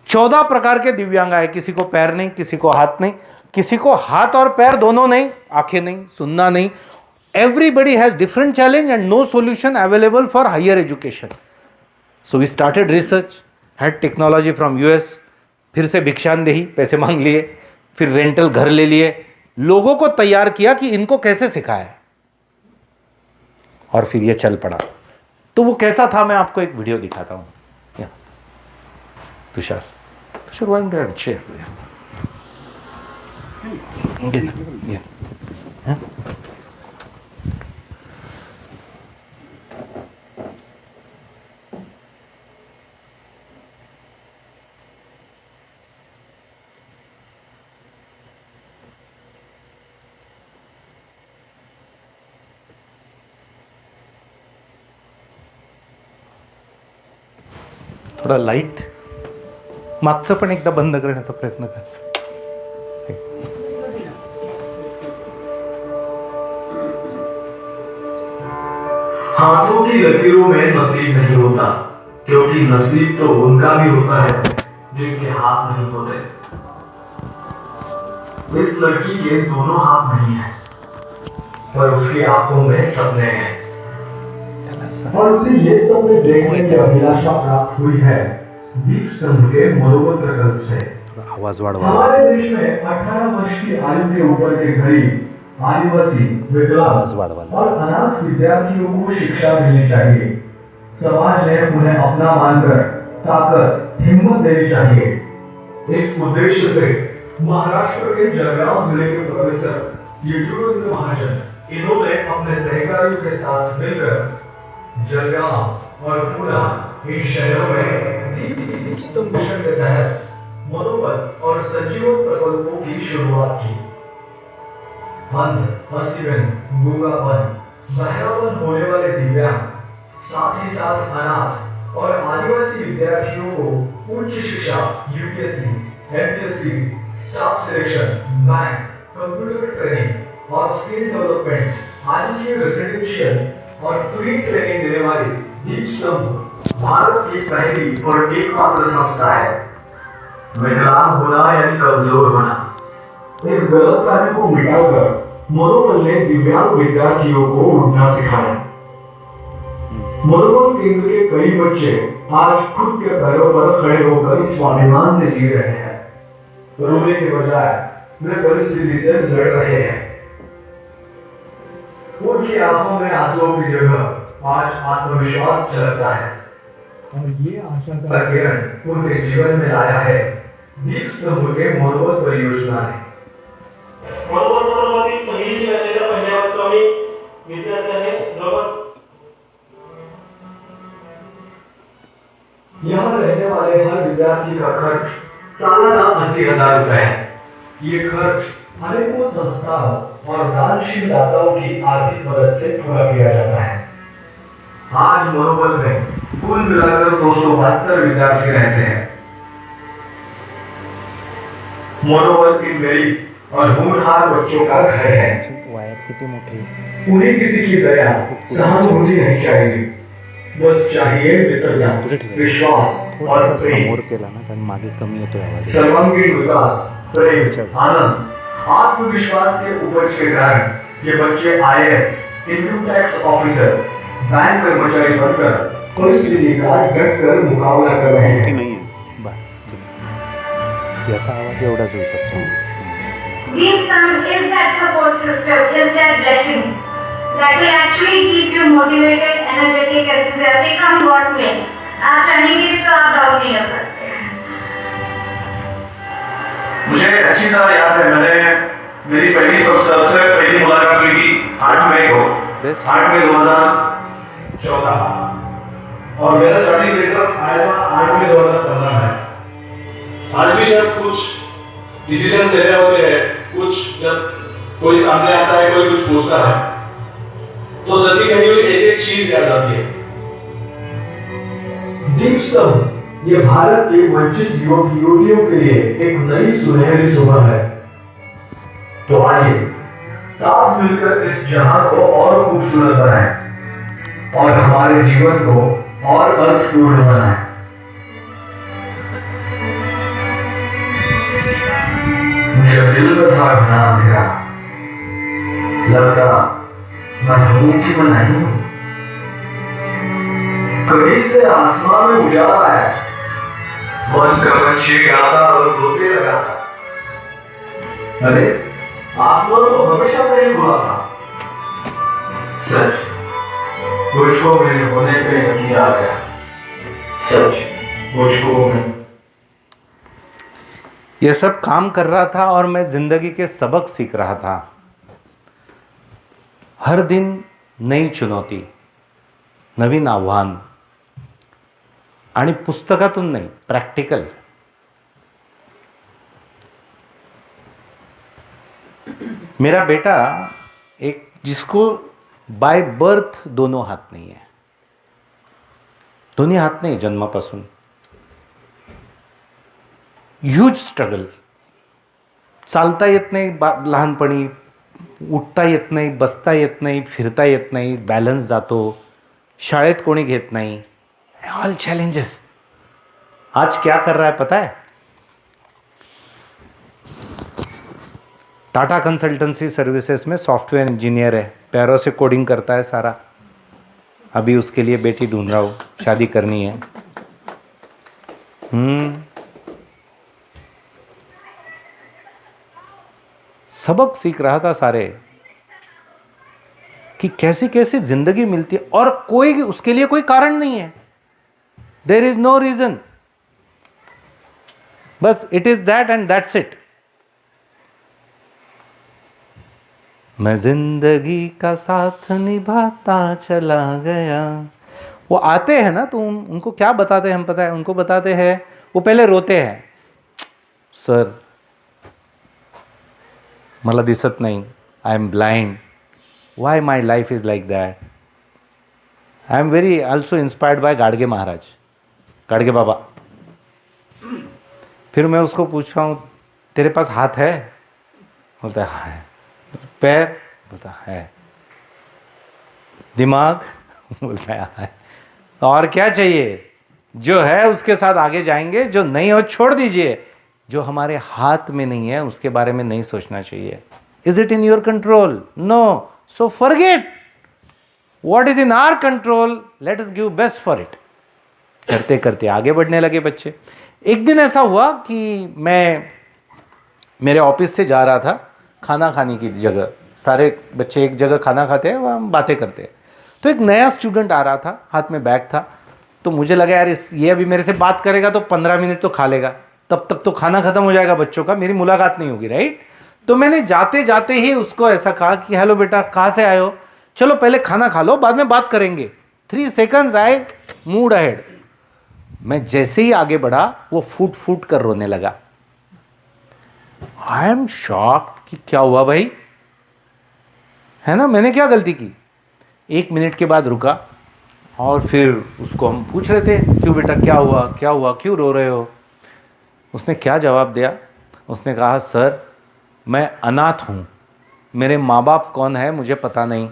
14 प्रकार के दिव्यांग आए, किसी को पैर नहीं, किसी को हाथ नहीं, किसी को हाथ और पैर दोनों नहीं, आंखें नहीं, सुनना नहीं। Everybody has different challenge and no solution available for higher education. So we started research, had technology from US, फिर से भिक्षांदेही, पैसे मांग लिए, फिर रेंटल घर ले लिए, लोगों को तैयार किया कि इनको कैसे सिखाए, और फिर ये चल पड़ा। तो वो कैसा था मैं आपको एक वीडियो दिखाता हूं। Tushar, why don't you have a chair? Yeah. थोडा लाईट मागचं पण एकदा बंद करण्याचा प्रयत्न कर. हाथों की लकीरों में नसीब नहीं होता, क्योंकि नसीब तो उनका भी होता है जिनके हाथ नहीं होते। इस लड़की के दोनों हाथ नहीं है, पर उसकी आंखों में सपने हैं, और उसे ये सपने देखने की अभिलाषा प्राप्त हुई है दीप स्तंभ के मरोमत प्रकल्प से। आवाज वाढवा. हमारे देश में 18 वर्ष की आयु के ऊपर के गरीब, आदिवासी, विकलांग और अनाथ विद्यार्थियों को शिक्षा मिलनी चाहिए। समाज ने उन्हें अपना मानकर ताकत, हिम्मत देनी चाहिए। इस उद्देश्य से महाराष्ट्र के जलगांव जिले के प्रोफेसर यजुवेंद्र महाजन, इन्होंने अपने सहकारियों के साथ मिलकर जलगांव और पुणे इन शहरों में दीप स्तंभ मिशन के तहत मनोबल और संजीवन प्रकल्पों की शुरुआत की। अंध, अस्थिविहीन, गूंगापन, बहरापन होने वाले दिव्यांग, साथ ही साथ अनाथ और आदिवासी विद्यार्थियों को उच्च शिक्षा, UPSC, MPSC, staff selection, bank, computer training और स्किल डेवलपमेंट आदि के रेसिडेंशियल और फ्री ट्रेनिंग देने वाली दीप स्तंभ भारत की पहली और एकमात्र संस्था है। विकलांग होना यानी कमजोर होना, इस गलत फहमी को मिटाकर मनोबल ने दिव्यांग विद्यार्थियों को उड़ना सिखाया। मनोबल केंद्र के कई बच्चे आज खुद के पैरों पर खड़े होकर स्वाभिमान से जी रहे हैं। रोने के बजाय वे परिस्थिति से लड़ रहे हैं। उनकी आंखों में आंसुओं की जगह आज आत्मविश्वास झलकता है, और ये आशा का किरण उनके जीवन में लाया है दीप स्तंभ के मनोबल परियोजना ने। मनोबल प्रकल्पातील पहिली रचलेल्या पहिल्या वर्षी आम्ही विद्यार्थ्यांनी जवळ यहाँ रहने वाले हर विद्यार्थी का खर्च सालाना 80,000 रुपए है। ये खर्च अनेकों संस्थाओं और दानशील दाताओं की आर्थिक मदद से पूरा किया जाता है। आज मनोबल में कुल मिलाकर 272 विद्यार्थी रहते हैं। मनोबल की मेरी और होनहार बच्चों का घर है। वायर किती मोठी उन्हें किसी की दया सहानुभूति नहीं चाहिए, बस चाहिए मित्रता, विश्वास और प्रेम। केला ना कारण मागे कमी येतोय आवाज सर्वांगीण विकास, प्रेम, आनंद, आत्मविश्वास के उपज के कारण ये बच्चे IAS, income tax officer, bank कर्मचारी बनकर परिस्थिति का डटकर मुकाबला कर रहे हैं। नहीं है याचा आवाज एवढाच होऊ शकतो. This time is that support system, is that blessing that will actually keep you motivated, energetic, enthusiastic, come what may. आप चाहेंगे भी तो आप डाउन नहीं हो सकते। मुझे अच्छी तरह याद है, मैंने मेरी सबसे पहली मुलाकात हुई थी 8 मई को, 8 मई 2014, और मेरा स्टार्टिंग लेटर आया था 8 मई 2015 में। आज भी जब कुछ डिसीजन लेने होते हैं, कुछ जब कोई सामने आता है, कोई कुछ पूछता है, तो सभी कही हुई एक एक चीज याद आती है। दीप स्तंभ ये भारत के वंचित युवक युवतियों के लिए एक नई सुनहरी सुबह है। तो आइए साथ मिलकर इस जहां को और खूबसूरत बनाएं और हमारे जीवन को और अर्थपूर्ण बनाएं। मुझे दिल में था घना अंधेरा, लगता मैं हूं कि मैं नहीं हूं। कभी से आसमान में उजाला है, मन का पक्षी गाता और रोते लगा था। अरे आसमान तो हमेशा से ही खुला था। सच मुझको मेरे होने पे यकीन आ गया। सच मुझको मैं ये सब काम कर रहा था और मैं जिंदगी के सबक सीख रहा था। हर दिन नई चुनौती, नवीन आव्हान, आणि पुस्तकातून नाही, प्रॅक्टिकल. मेरा बेटा एक जिसको बाय बर्थ दोनों हाथ नहीं है, दोन्ही हात नाही जन्मापासून. Huge struggle. चालता येत नाही लहानपणी, उठता येत नाही, बसता येत नाही, फिरता येत नाही, बॅलन्स जातो, शाळेत कोणी घेत नाही. All challenges. आज क्या कर रहा है पता है? टाटा कंसल्टेंसी सर्विसेज में सॉफ्टवेयर इंजीनियर है, पैरों से कोडिंग करता है सारा. अभी उसके लिए बेटी ढूंढ रहा हूँ, शादी करनी है. सबक सीख रहा था सारे कि कैसी कैसी जिंदगी मिलती है और कोई उसके लिए कोई कारण नहीं है. देयर इज नो रीजन, बस it is that and that's it. मैं जिंदगी का साथ निभाता चला गया. वो आते हैं ना तो उनको क्या बताते हैं हम पता है? उनको बताते हैं, वो पहले रोते हैं, सर मला दिसत नाही, I am blind, why my life is like that. I am very also inspired by Gadge Maharaj, Gadge Baba. फिर मैं उसको पूछ रहा हूँ, तेरे पास हाथ है? बोलता है हाँ है. पैर? बोलता है. दिमाग? बोलता है हाँ है. और क्या चाहिए? जो है उसके साथ आगे जाएंगे, जो नहीं हो छोड़ दीजिए. जो हमारे हाथ में नहीं है उसके बारे में नहीं सोचना चाहिए. Is it in your control? No. So forget what is in our control, let us give best for it. करते करते आगे बढ़ने लगे बच्चे. एक दिन ऐसा हुआ कि मैं मेरे ऑफिस से जा रहा था खाना खाने की जगह. सारे बच्चे एक जगह खाना खाते हैं, वहाँ हम बातें करते हैं. तो एक नया स्टूडेंट आ रहा था, हाथ में बैग था. तो मुझे लगा यार ये अभी मेरे से बात करेगा तो 15 मिनट तो खा लेगा, तब तक तो खाना खत्म हो जाएगा बच्चों का, मेरी मुलाकात नहीं होगी, राइट. तो मैंने जाते जाते ही उसको ऐसा कहा कि हेलो बेटा, कहाँ से आए हो? चलो पहले खाना खा लो, बाद में बात करेंगे. 3 seconds आए, मूड अहेड. मैं जैसे ही आगे बढ़ा वो फूट फूट कर रोने लगा. आई एम शॉक्ड कि क्या हुआ भाई, है ना, मैंने क्या गलती की। 1 मिनट के बाद रुका और फिर उसको हम पूछ रहे थे, क्यों बेटा, क्या हुआ, क्या हुआ, क्यों रो रहे हो। उसने क्या जवाब दिया, उसने कहा, सर मैं अनाथ हूँ, मेरे माँ बाप कौन है मुझे पता नहीं,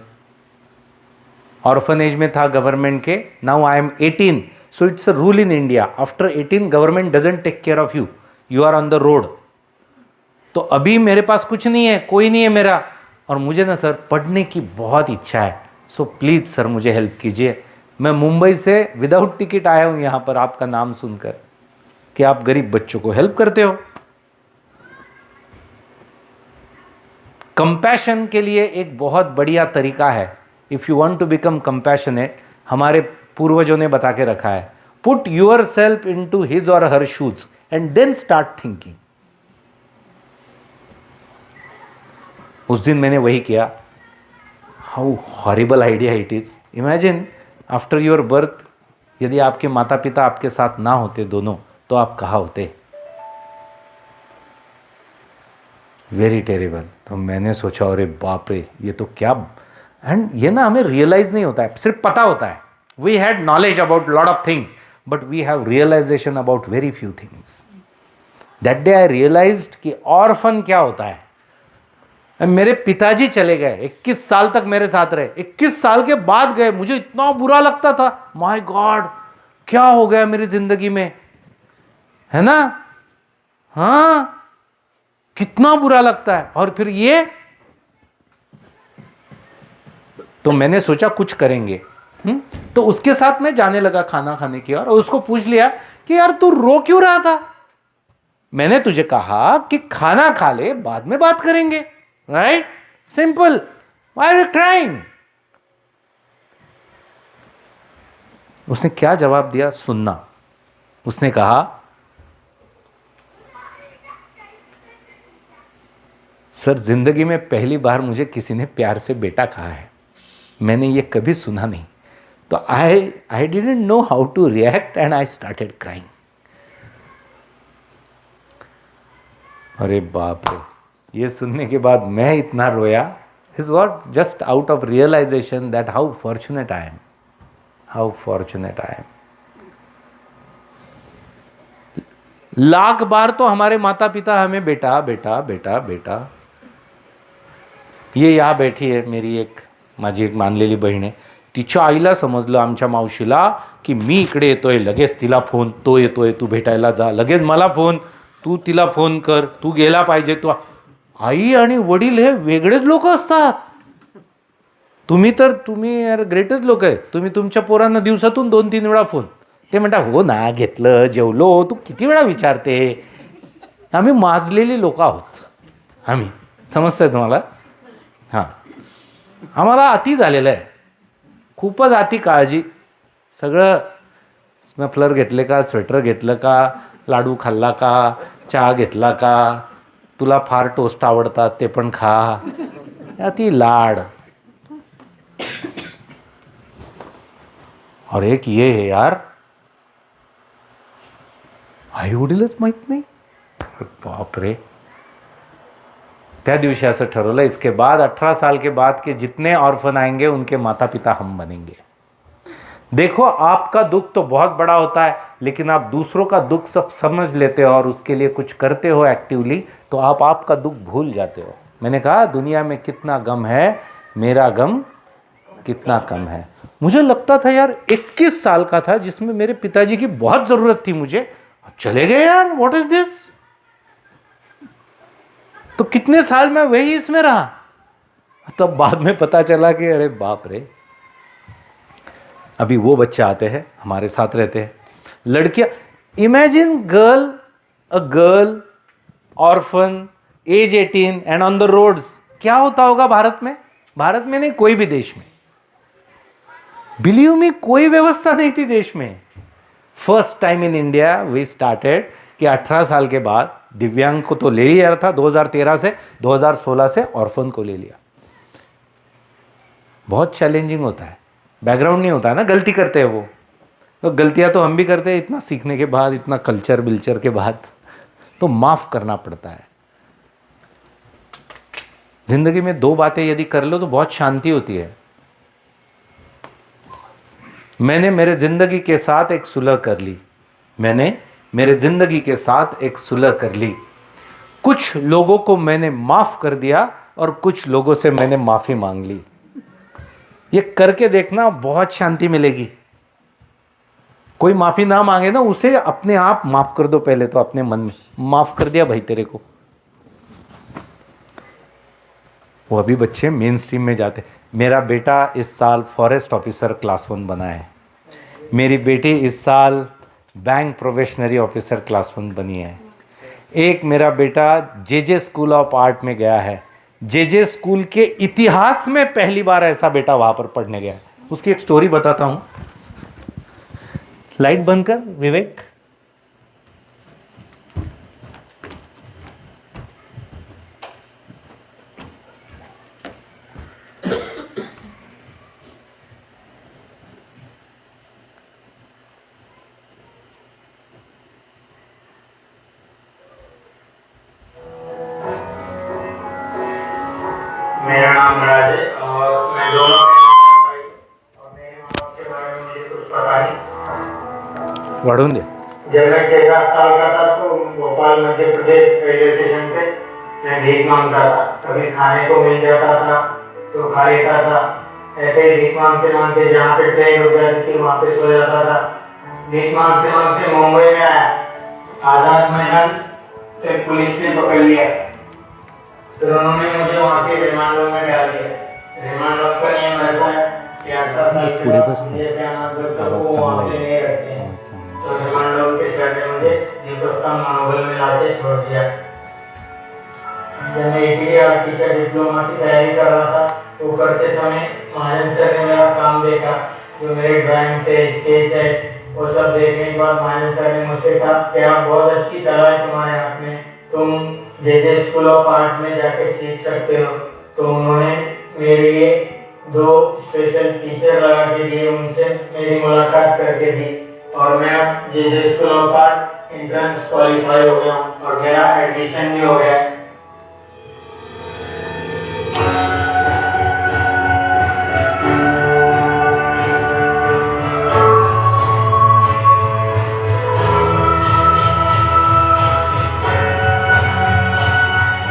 ऑर्फनेज में था गवर्नमेंट के, now I am 18, so it's a rule in India, after 18 government doesn't take care of you, you are on the road. तो अभी मेरे पास कुछ नहीं है, कोई नहीं है मेरा, और मुझे ना सर पढ़ने की बहुत इच्छा है, सो प्लीज़ सर मुझे हेल्प कीजिए। मैं मुंबई से विदाउट टिकट आया हूँ यहाँ पर आपका नाम सुनकर कि आप गरीब बच्चों को हेल्प करते हो। कंपैशन के लिए एक बहुत बढ़िया तरीका है, if you want to become compassionate, हमारे पूर्वजों ने बता के रखा है, put yourself into his or her shoes and then start thinking. उस दिन मैंने वही किया। How horrible idea it is. Imagine after your birth, यदि आपके माता पिता आपके साथ ना होते दोनों, तो आप कहाँ होते। Very terrible. तो मैंने सोचा अरे बाप रे, ये तो क्या, एंड ये ना हमें रियलाइज नहीं होता है, सिर्फ पता होता है। We had knowledge about lot of things but we have realisation about very few things. That day I realised कि ऑर्फन क्या होता है। मेरे पिताजी चले गए, 21 साल तक मेरे साथ रहे, 21 साल के बाद गए, मुझे इतना बुरा लगता था, माय गॉड क्या हो गया मेरी जिंदगी में, है ना। हाँ, कितना बुरा लगता है। और फिर ये, तो मैंने सोचा कुछ करेंगे। तो उसके साथ मैं जाने लगा खाना खाने की और उसको पूछ लिया कि यार तू रो क्यों रहा था। मैंने तुझे कहा कि खाना खा ले, बाद में बात करेंगे, right, simple, why are you crying. उसने क्या जवाब दिया, सुनना। उसने कहा, सर जिंदगी में पहली बार मुझे किसी ने प्यार से बेटा कहा है, मैंने ये कभी सुना नहीं। तो I didn't know how to react and I started crying. अरे बाप रे, ये सुनने के बाद मैं इतना रोया, is what just out of realization that how fortunate I am, how fortunate I am. Lakh बार तो हमारे माता पिता हमें बेटा बेटा बेटा बेटा, ये यहाँ बैठी आहे मेरी एक, माझी एक मानलेली बहीण आहे, तिच्या आईला समजलं, आमच्या मावशीला, की मी इकडे येतोय, लगेच तिला फोन, तो येतोय, तू भेटायला जा, लगेच मला फोन, तू तिला फोन कर, तू गेला पाहिजे, तू। आई आणि वडील हे वेगळेच लोक असतात। तुम्ही यार ग्रेटच लोक आहे, तुम्ही तुमच्या पोरांना दिवसातून 2-3 वेळा फोन, ते म्हणता हो ना, घेतलं, जेवलो, तू किती वेळा विचारते। आम्ही माजलेली लोक आहोत, आम्ही, समजतंय तुम्हाला। हां, आम्हाला अति झालेलं आहे, खूपच अति काळजी। सगळं स्मफलर घेतले का, स्वेटर घेतलं का, लाडू खाल्ला का, चहा घेतला का, तुला फार टोस्ट आवडतात ते पण खा, अति लाड। और एक ये है यार, आई वडीलच माहित नाही, बाप रे। त्या दिवशी असं ठरवलं, इसके बाद 18 साल के बाद के जितने ऑर्फन आएंगे उनके माता पिता हम बनेंगे। देखो, आपका दुख तो बहुत बड़ा होता है, लेकिन आप दूसरों का दुख सब समझ लेते हो और उसके लिए कुछ करते हो एक्टिवली, तो आप आपका दुख भूल जाते हो। मैंने कहा दुनिया में कितना गम है, मेरा गम कितना कम है। मुझे लगता था यार 21 साल का था, जिसमें मेरे पिताजी की बहुत ज़रूरत थी मुझे, चले गए यार, व्हाट इज दिस। तो कितने साल मैं वही इसमें रहा। तब बाद में पता चला कि अरे बाप रे, अभी वो बच्चे आते हैं हमारे साथ रहते हैं, लड़कियां। Imagine girl orphan age 18 and on the roads, क्या होता होगा भारत में। भारत में नहीं, कोई भी देश में, बिलीव मी, कोई व्यवस्था नहीं थी देश में। First time in India we started कि 18 साल के बाद दिव्यांग को तो ले लिया था 2013 से, 2016 से ऑर्फन को ले लिया। बहुत चैलेंजिंग होता है, बैकग्राउंड नहीं होता है ना, गलती करते हैं वो, तो गलतियां तो हम भी करते हैं, इतना सीखने के बाद, इतना कल्चर बिल्चर के बाद, तो माफ़ करना पड़ता है। जिंदगी में दो बातें यदि कर लो तो बहुत शांति होती है। मैंने मेरे जिंदगी के साथ एक सुलह कर ली, मैंने मेरे जिंदगी के साथ एक सुलह कर ली। कुछ लोगों को मैंने माफ कर दिया और कुछ लोगों से मैंने माफी मांग ली। ये करके देखना, बहुत शांति मिलेगी। कोई माफी ना मांगे ना, उसे अपने आप माफ कर दो। पहले तो अपने मन में माफ कर दिया भाई तेरे को। वो अभी बच्चे मेन स्ट्रीम में जाते। मेरा बेटा इस साल फॉरेस्ट ऑफिसर क्लास 1 बना है, मेरी बेटी इस साल बैंक प्रोबेशनरी ऑफिसर क्लास 1 बनी है। एक मेरा बेटा जे स्कूल ऑफ आर्ट में गया है। जे स्कूल के इतिहास में पहली बार ऐसा बेटा वहां पर पढ़ने गया। उसकी एक स्टोरी बताता हूं। लाइट बंद कर विवेक। मेरा नाम राज है और मैं दोनों और मेरे माँ बाप के बारे में मुझे कुछ पता नहीं। वाढून दे। जब मैं 6-7 साल का था तो भोपाल मध्य प्रदेश रेलवे स्टेशन पे मैं भीख मांगता था। कभी खाने को मिल जाता था तो खा लेता था। ऐसे ही भीख मांगते मांगते जहाँ पे ट्रेन रुक जाती थी वहाँ पे सो जाता था। भीख मांगते मांगते मुंबई में आया। आजाद मैदान से पुलिस ने पकड़ लिया, तो उन्होंने मुझे वहाँ के रिमांड होम में डाल दिया। रिमांड होम का नियम ऐसा है कि 18 साल के पुढे बस बाद जैसे अनाथ बच्चों आवाज को चांगला वहाँ पे आहे. नहीं रखते हैं। तो रिमांड होम के सर ने मुझे हिंदुस्तान मनोबल में लाके छोड़ दिया। जब मैं ATR टीचर डिप्लोमा की तैयारी कर रहा था तो करते समय महाजन सर ने मेरा काम देखा, जो मेरे ड्राइंग से स्केच है वो सब देखने के बाद महाजन सर ने मुझसे कहा कि आप बहुत अच्छी कला है तुम्हारे हाथ में, तुम जे स्कूल ऑफ आर्ट में जाके सीख सकते हो। तो उन्होंने मेरे लिए 2 स्पेशल टीचर लगा के दिए, उनसे मेरी मुलाकात करके दी और मैं अब J school of art entrance qualify हो गया और मेरा एडमिशन भी हो गया।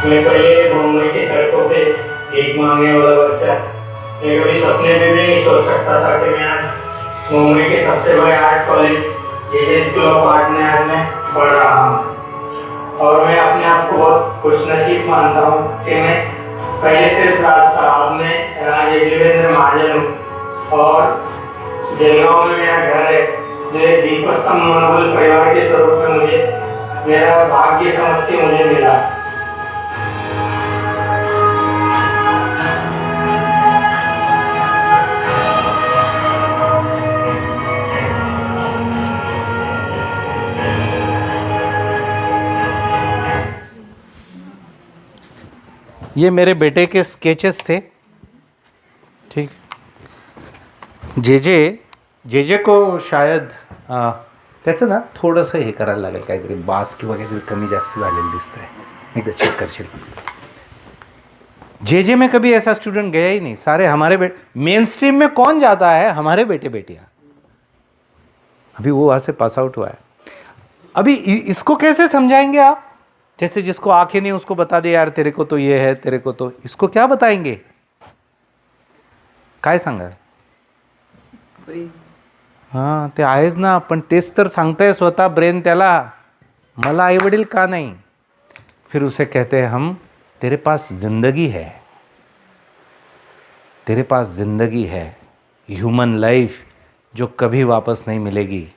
मैं पहले मुंबई की सड़कों पे भीख मांगने वाला बच्चा, मैं कभी सपने में भी नहीं सोच सकता था कि मैं आज मुंबई के सबसे बड़े art college J school of art में आज मैं पढ़ रहा हूँ। और मैं अपने आप को बहुत खुशनसीब मानता हूँ कि मैं पहले सिर्फ राज था, अब मैं राज यज्ञवेंद्र महाजन हूँ और जलगांव में मेरा घर है, जो एक दीपस्तंभ मनोबल परिवार के स्वरूप में मुझे मेरा भाग्य समझ के मुझे मिला। ये मेरे बेटे के स्केचेस थे। ठीक, जे को शायद त्याचं ना थोडंसं हे करायला लागेल, काहीतरी बास किंवा काहीतरी कमी जास्त झालेलं दिसतंय, एकदा चेक करशील। जे में कभी ऐसा स्टूडेंट गया ही नहीं। सारे हमारे मेन स्ट्रीम में कौन जाता है? हमारे बेटे बेटियां। अभी वो वहाँ से पास आउट हुआ है। अभी इसको कैसे समझाएंगे आप? जैसे जिसको आंखें नहीं उसको बता दे यार तेरे को तो ये है, तेरे को तो, इसको क्या बताएंगे? काय सांगा? हां, ते आहेच ना, पण तेच तर सांगताय स्वतः ब्रेन त्याला, मला आई वडील का नहीं? फिर उसे कहते हैं हम, तेरे पास जिंदगी है, तेरे पास जिंदगी है, ह्यूमन लाइफ जो कभी वापस नहीं मिलेगी।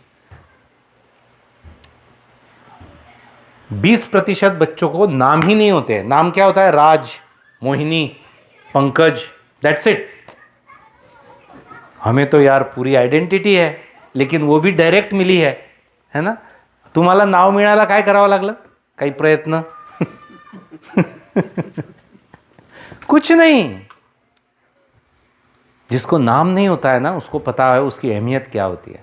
20% बच्चों को नाम ही नहीं होते हैं। नाम क्या होता है? राज, मोहिनी, पंकज, दैट्स इट। हमें तो यार पूरी आयडेंटिटी है, लेकिन वो भी डायरेक्ट मिली है ना? तुम्हाला नाव मिळायला काय करावं लागलं? काही प्रयत्न? कुछ नहीं। जिसको नाम नहीं होता है ना, उसको पता है उसकी अहमियत क्या होती है।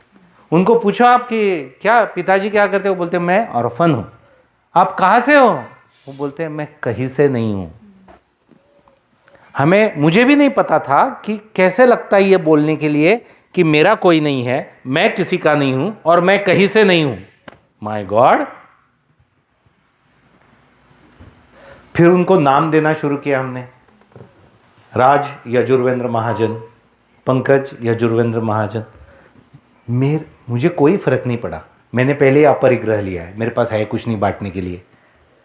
उनको पूछो आप कि क्या पिताजी क्या करते हो? बोलते मैं ऑर्फन हूं। आप कहाँ से हो? वो बोलते हैं मैं कहीं से नहीं हूं। मुझे भी नहीं पता था कि कैसे लगता है ये बोलने के लिए कि मेरा कोई नहीं है, मैं किसी का नहीं हूं और मैं कहीं से नहीं हूं। My God. फिर उनको नाम देना शुरू किया हमने, राज यजुर्वेंद्र महाजन, पंकज यजुर्वेंद्र महाजन। मुझे कोई फरक नहीं पड़ा, मैंने पहले ही अपरिग्रह लिया आहे, मेरे पास आहे कुछ नाही बाटणे के लिए,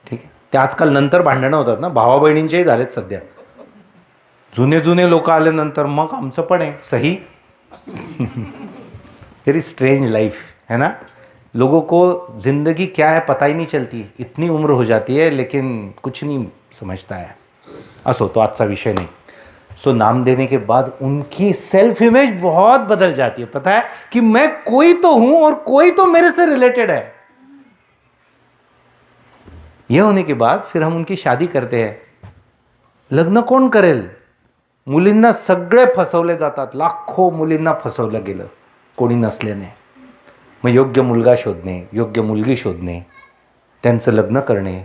ठीक आहे. ते आजकाल नंतर भांडणं होतात ना, भावा बहिणींचेही झालेत सध्या. जुने जुने लोक आल्यानंतर मग आमचं पण आहे सही. वेरी स्ट्रेंज लाइफ है ना. लोगों को ज़िंदगी क्या है पता ही नहीं चलती, इतनी उम्र हो जाती है लेकिन कुछ नहीं समझता है. असो, तो आजचा विषय नहीं. सो नाम देने के बाद उनकी सेल्फ इमेज बहुत बदल जाती है. पता है कि मैं कोई तो हूं और कोई तो मेरे से रिलेटेड है. यह होने के बाद फिर हम उनकी शादी करते हैं. लग्न कोण करेल. मुलींना सगळे फसवले जातात, लाखो मुलींना फसवलं गेलं कोणी नसल्याने. मग योग्य मुलगा शोधणे, योग्य मुलगी शोधणे, त्यांचं लग्न करणे.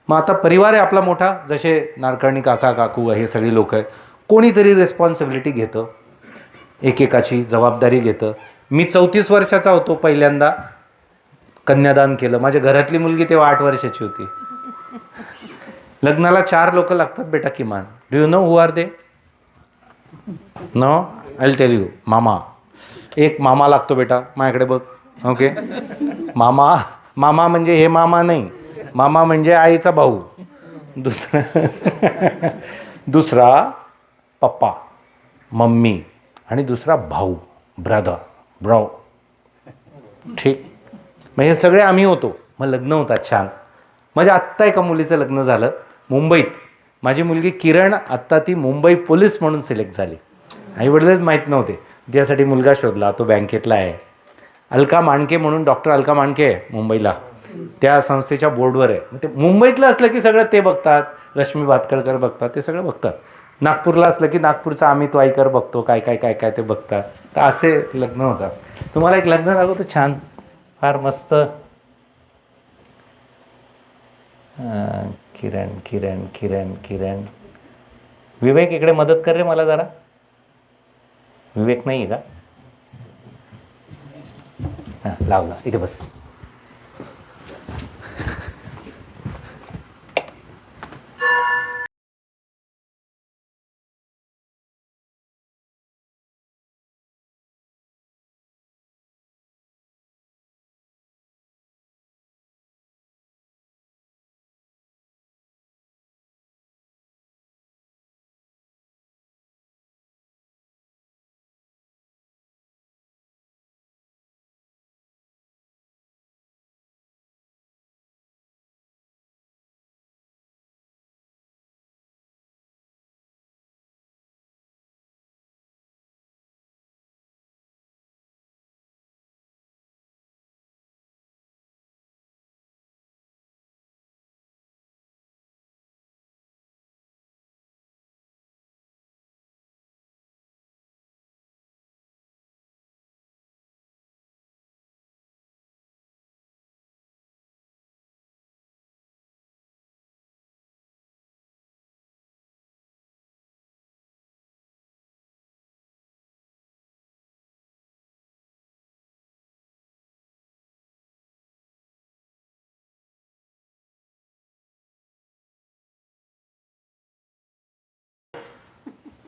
मग आता परिवार आहे आपला मोठा, जसे नारकर्णी काका काकू हे सगळी लोक आहेत, कोणीतरी रिस्पॉन्सिबिलिटी घेतं, एकेकाची जबाबदारी घेतं. मी 34 वर्षाचा होतो, पहिल्यांदा कन्यादान केलं. माझ्या घरातली मुलगी तेव्हा 8 वर्षाची होती. लग्नाला 4 लोक लागतात बेटा किमान. Do you know who are they. No, I will tell you. मामा, एक मामा लागतो बेटा, माझ्याकडे बघ. ओके, मामा म्हणजे हे मामा नाही, मामा म्हणजे आईचा भाऊ. दुसरा पप्पा मम्मी आणि दुसरा भाऊ ब्रो. ठीक. मग हे सगळे आम्ही होतो. मग लग्न होतात छान. माझ्या आत्ता एका मुलीचं लग्न झालं मुंबईत. माझी मुलगी किरण, आत्ता ती मुंबई पोलीस म्हणून सिलेक्ट झाली. आई वडीलच माहीत नव्हते. त्यासाठी मुलगा शोधला, तो बँकेतला आहे. अलका मांडके म्हणून, डॉक्टर अलका मांडके आहे मुंबईला, त्या संस्थेच्या बोर्डवर आहे. ते मुंबईतलं असलं की सगळं ते बघतात, रश्मी भातखळकर बघतात, ते सगळं बघतात. नागपूरला असलं की नागपूरचा अमित वाईकर बघतो, काय काय काय काय ते बघतात. तर असे लग्न होतात. तुम्हाला एक लग्न दाखवतो छान, फार मस्त. किरण किरण किरण किरण. विवेक इकडे मदत कर रे मला जरा. विवेक नाही आहे का. हां, लावला, इथे बस.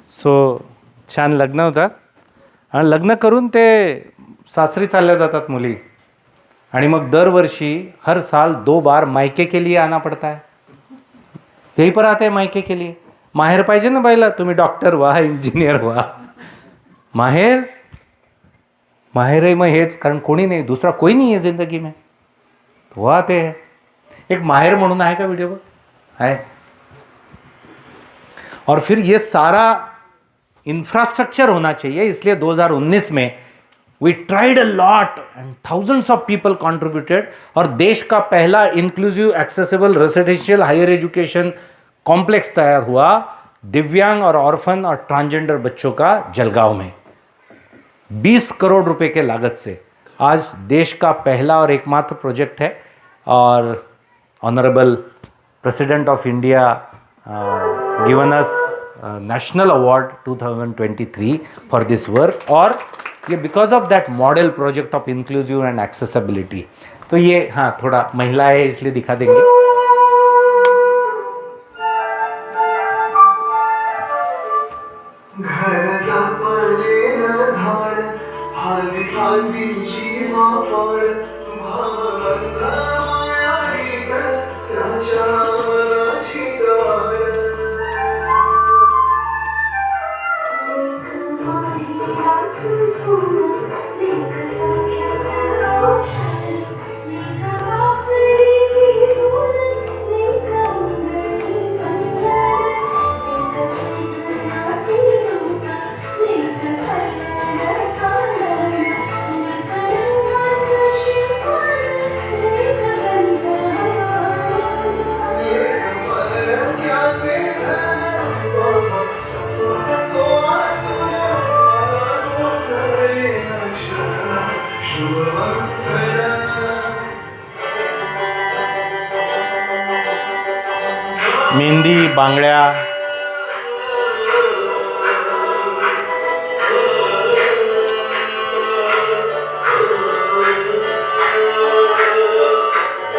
सो छान लग्न होतात. आणि लग्न करून ते सासरी चालल्या जातात मुली. आणि मग दरवर्षी हर साल 2 बार मायके के लिए आना पड़ता है. यही पर आते हैं मायके के लिए. माहेर पाहिजे ना बाईला. तुम्ही डॉक्टर व्हा, इंजिनियर व्हा. माहेरही मग हेच, कारण कोणी नाही, दुसरा कोई नहीं है जिंदगी में. तो आते हैं. एक माहेर म्हणून आहे का व्हिडिओ है. और फिर ये सारा इंफ्रास्ट्रक्चर होना चाहिए. इसलिए 2019 में we tried a lot and thousands of people contributed. और देश का पहला inclusive accessible residential higher education complex तैयार हुआ दिव्यांग और ऑर्फन और ट्रांसजेंडर बच्चों का जलगांव में 20 करोड़ रुपए के लागत से. आज देश का पहला और एकमात्र प्रोजेक्ट है. और honourable president of India given us national award 2023 for this work, और ये because of that model project of inclusive and accessibility. तो ये हाँ थोड़ा महिला है इसलिए दिखा देंगे. मेहंदी, बांगड्या,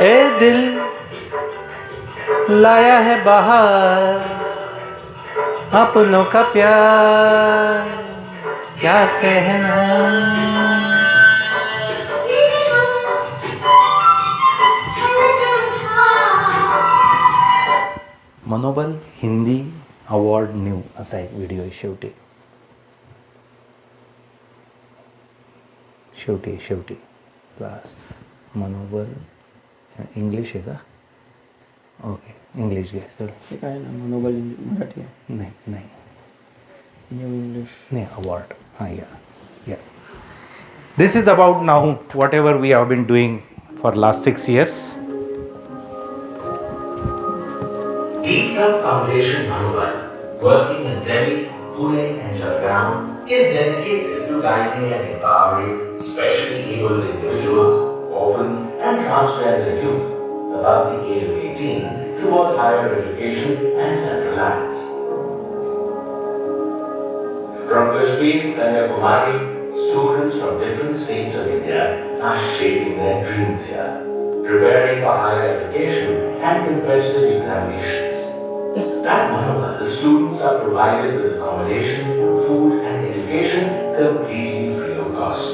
ए दिल लाया है बाहर अपनों का प्यार, क्या कहना. मनोबल हिंदी अवॉर्ड न्यू असा एक व्हिडिओ आहे शेवटी क्लास मनोबल इंग्लिश आहे का? ओके इंग्लिश घे चल. काय ना मनोबल मराठी आहे. नाही न्यू इंग्लिश नाही अवॉर्ड हां या this is about now whatever we have been doing for last 6 years. Deepsal Foundation Manubal, working in Delhi, Pune and Jalgaon, is dedicated to guiding and empowering specially abled individuals, orphans and transgender youth above the age of 18 towards higher education and self-reliance. From Kashmir to Kanyakumari, students from different states of India are shaping their dreams here, preparing for higher education and competitive examinations. At Manubal, the students are provided with accommodation, food and education completely free of cost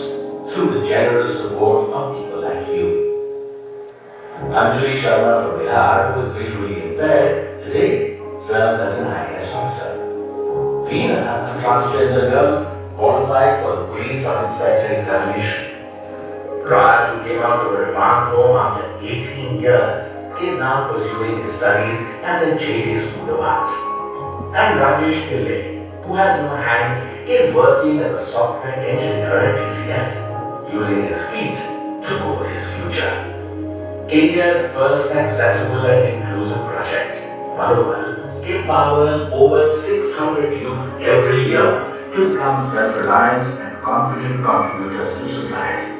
through the generous support of people like you. Anjali Sharma from Bihar, who is visually impaired, today serves as an IAS officer. Veena, a transgender girl, qualified for the police sub-inspector examination. Raj, who came out of a remand home after 18 years, is now pursuing his studies at the JD School of Art. And Rajesh Pillai, who has no hands, is working as a software engineer at TCS, using his feet to go his future. India's first accessible and inclusive project, Manubal, empowers over 600 youth every year to become self-reliant and confident contributors to society.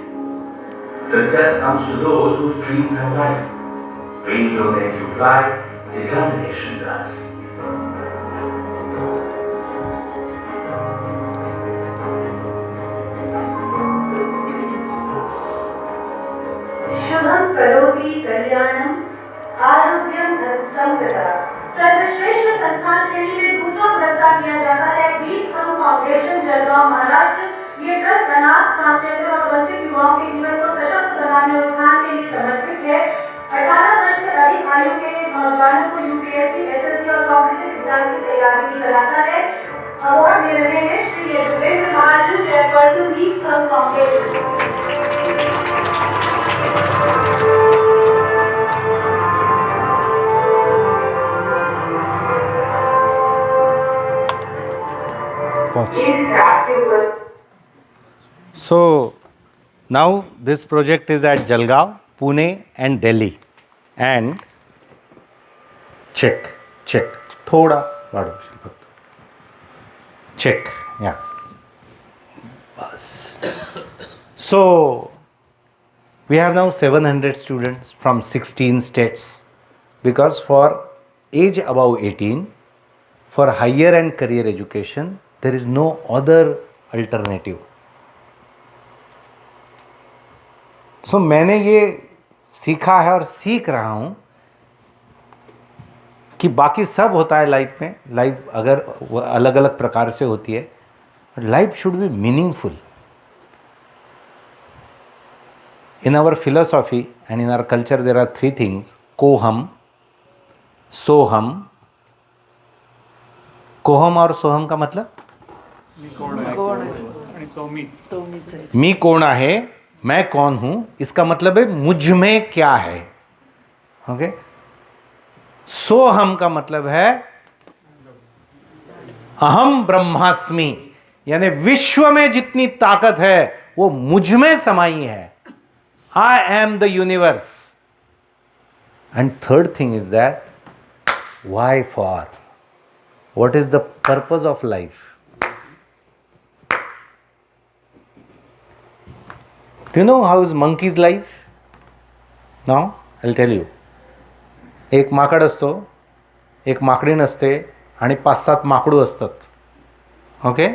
Success comes to those whose dreams have life. Dreams don't make you fly, determination does. शुभं करोति कल्याणम आरोग्यम धनम कदा. सर्वश्रेष्ठ संस्थान के लिए दूसरा पुरस्कार दिया जाता है बीज फाउंडेशन जलगांव महाराष्ट्र. ये ट्रस्ट अनाथ ट्रांसजेंडर और वंचित युवाओं के जीवन को सशक्त बनाने और उत्थान के लिए समर्पित है. 18 वर्ष से अधिक आयु के नौजवानों को यूपीएससी, एसएससी और कॉम्पिटिटिव एग्जाम की तैयारी भी कराता है. अवार्ड दे रहे हैं श्री यशवेंद्र महाजन, चेयरपर्सन बीज foundation. So now this project is at Jalgaon, Pune and Delhi. And check. थोड़ा वाढवू फक्त. Check. Yeah. बस. So we have now 700 students from 16 states, because for age above 18, for higher and career education. There is no other alternative. So मैंने ये सीखा है और सीख रहा हूँ कि बाकी सब होता है लाइफ में, लाइफ अगर अलग अलग प्रकार से होती है, life should be meaningful. In our philosophy and in our culture there are three things: कोहम, सोहम. कोहम और सोहम का मतलब मी कौन आहे, मैं कौन हूं, इसका मतलब है मुझ में क्या है. ओके. सोहम का मतलब है अहम ब्रह्मास्मि, यानी विश्व में जितनी ताकत है वो मुझ में समाई है. I am the universe. And third thing is that why for? What is the purpose of life? Do you know how is monkey's life? Now I'll tell you. एक माकड असतो, एक माकडीण असते आणि 5-7 माकडू असतात. Okay?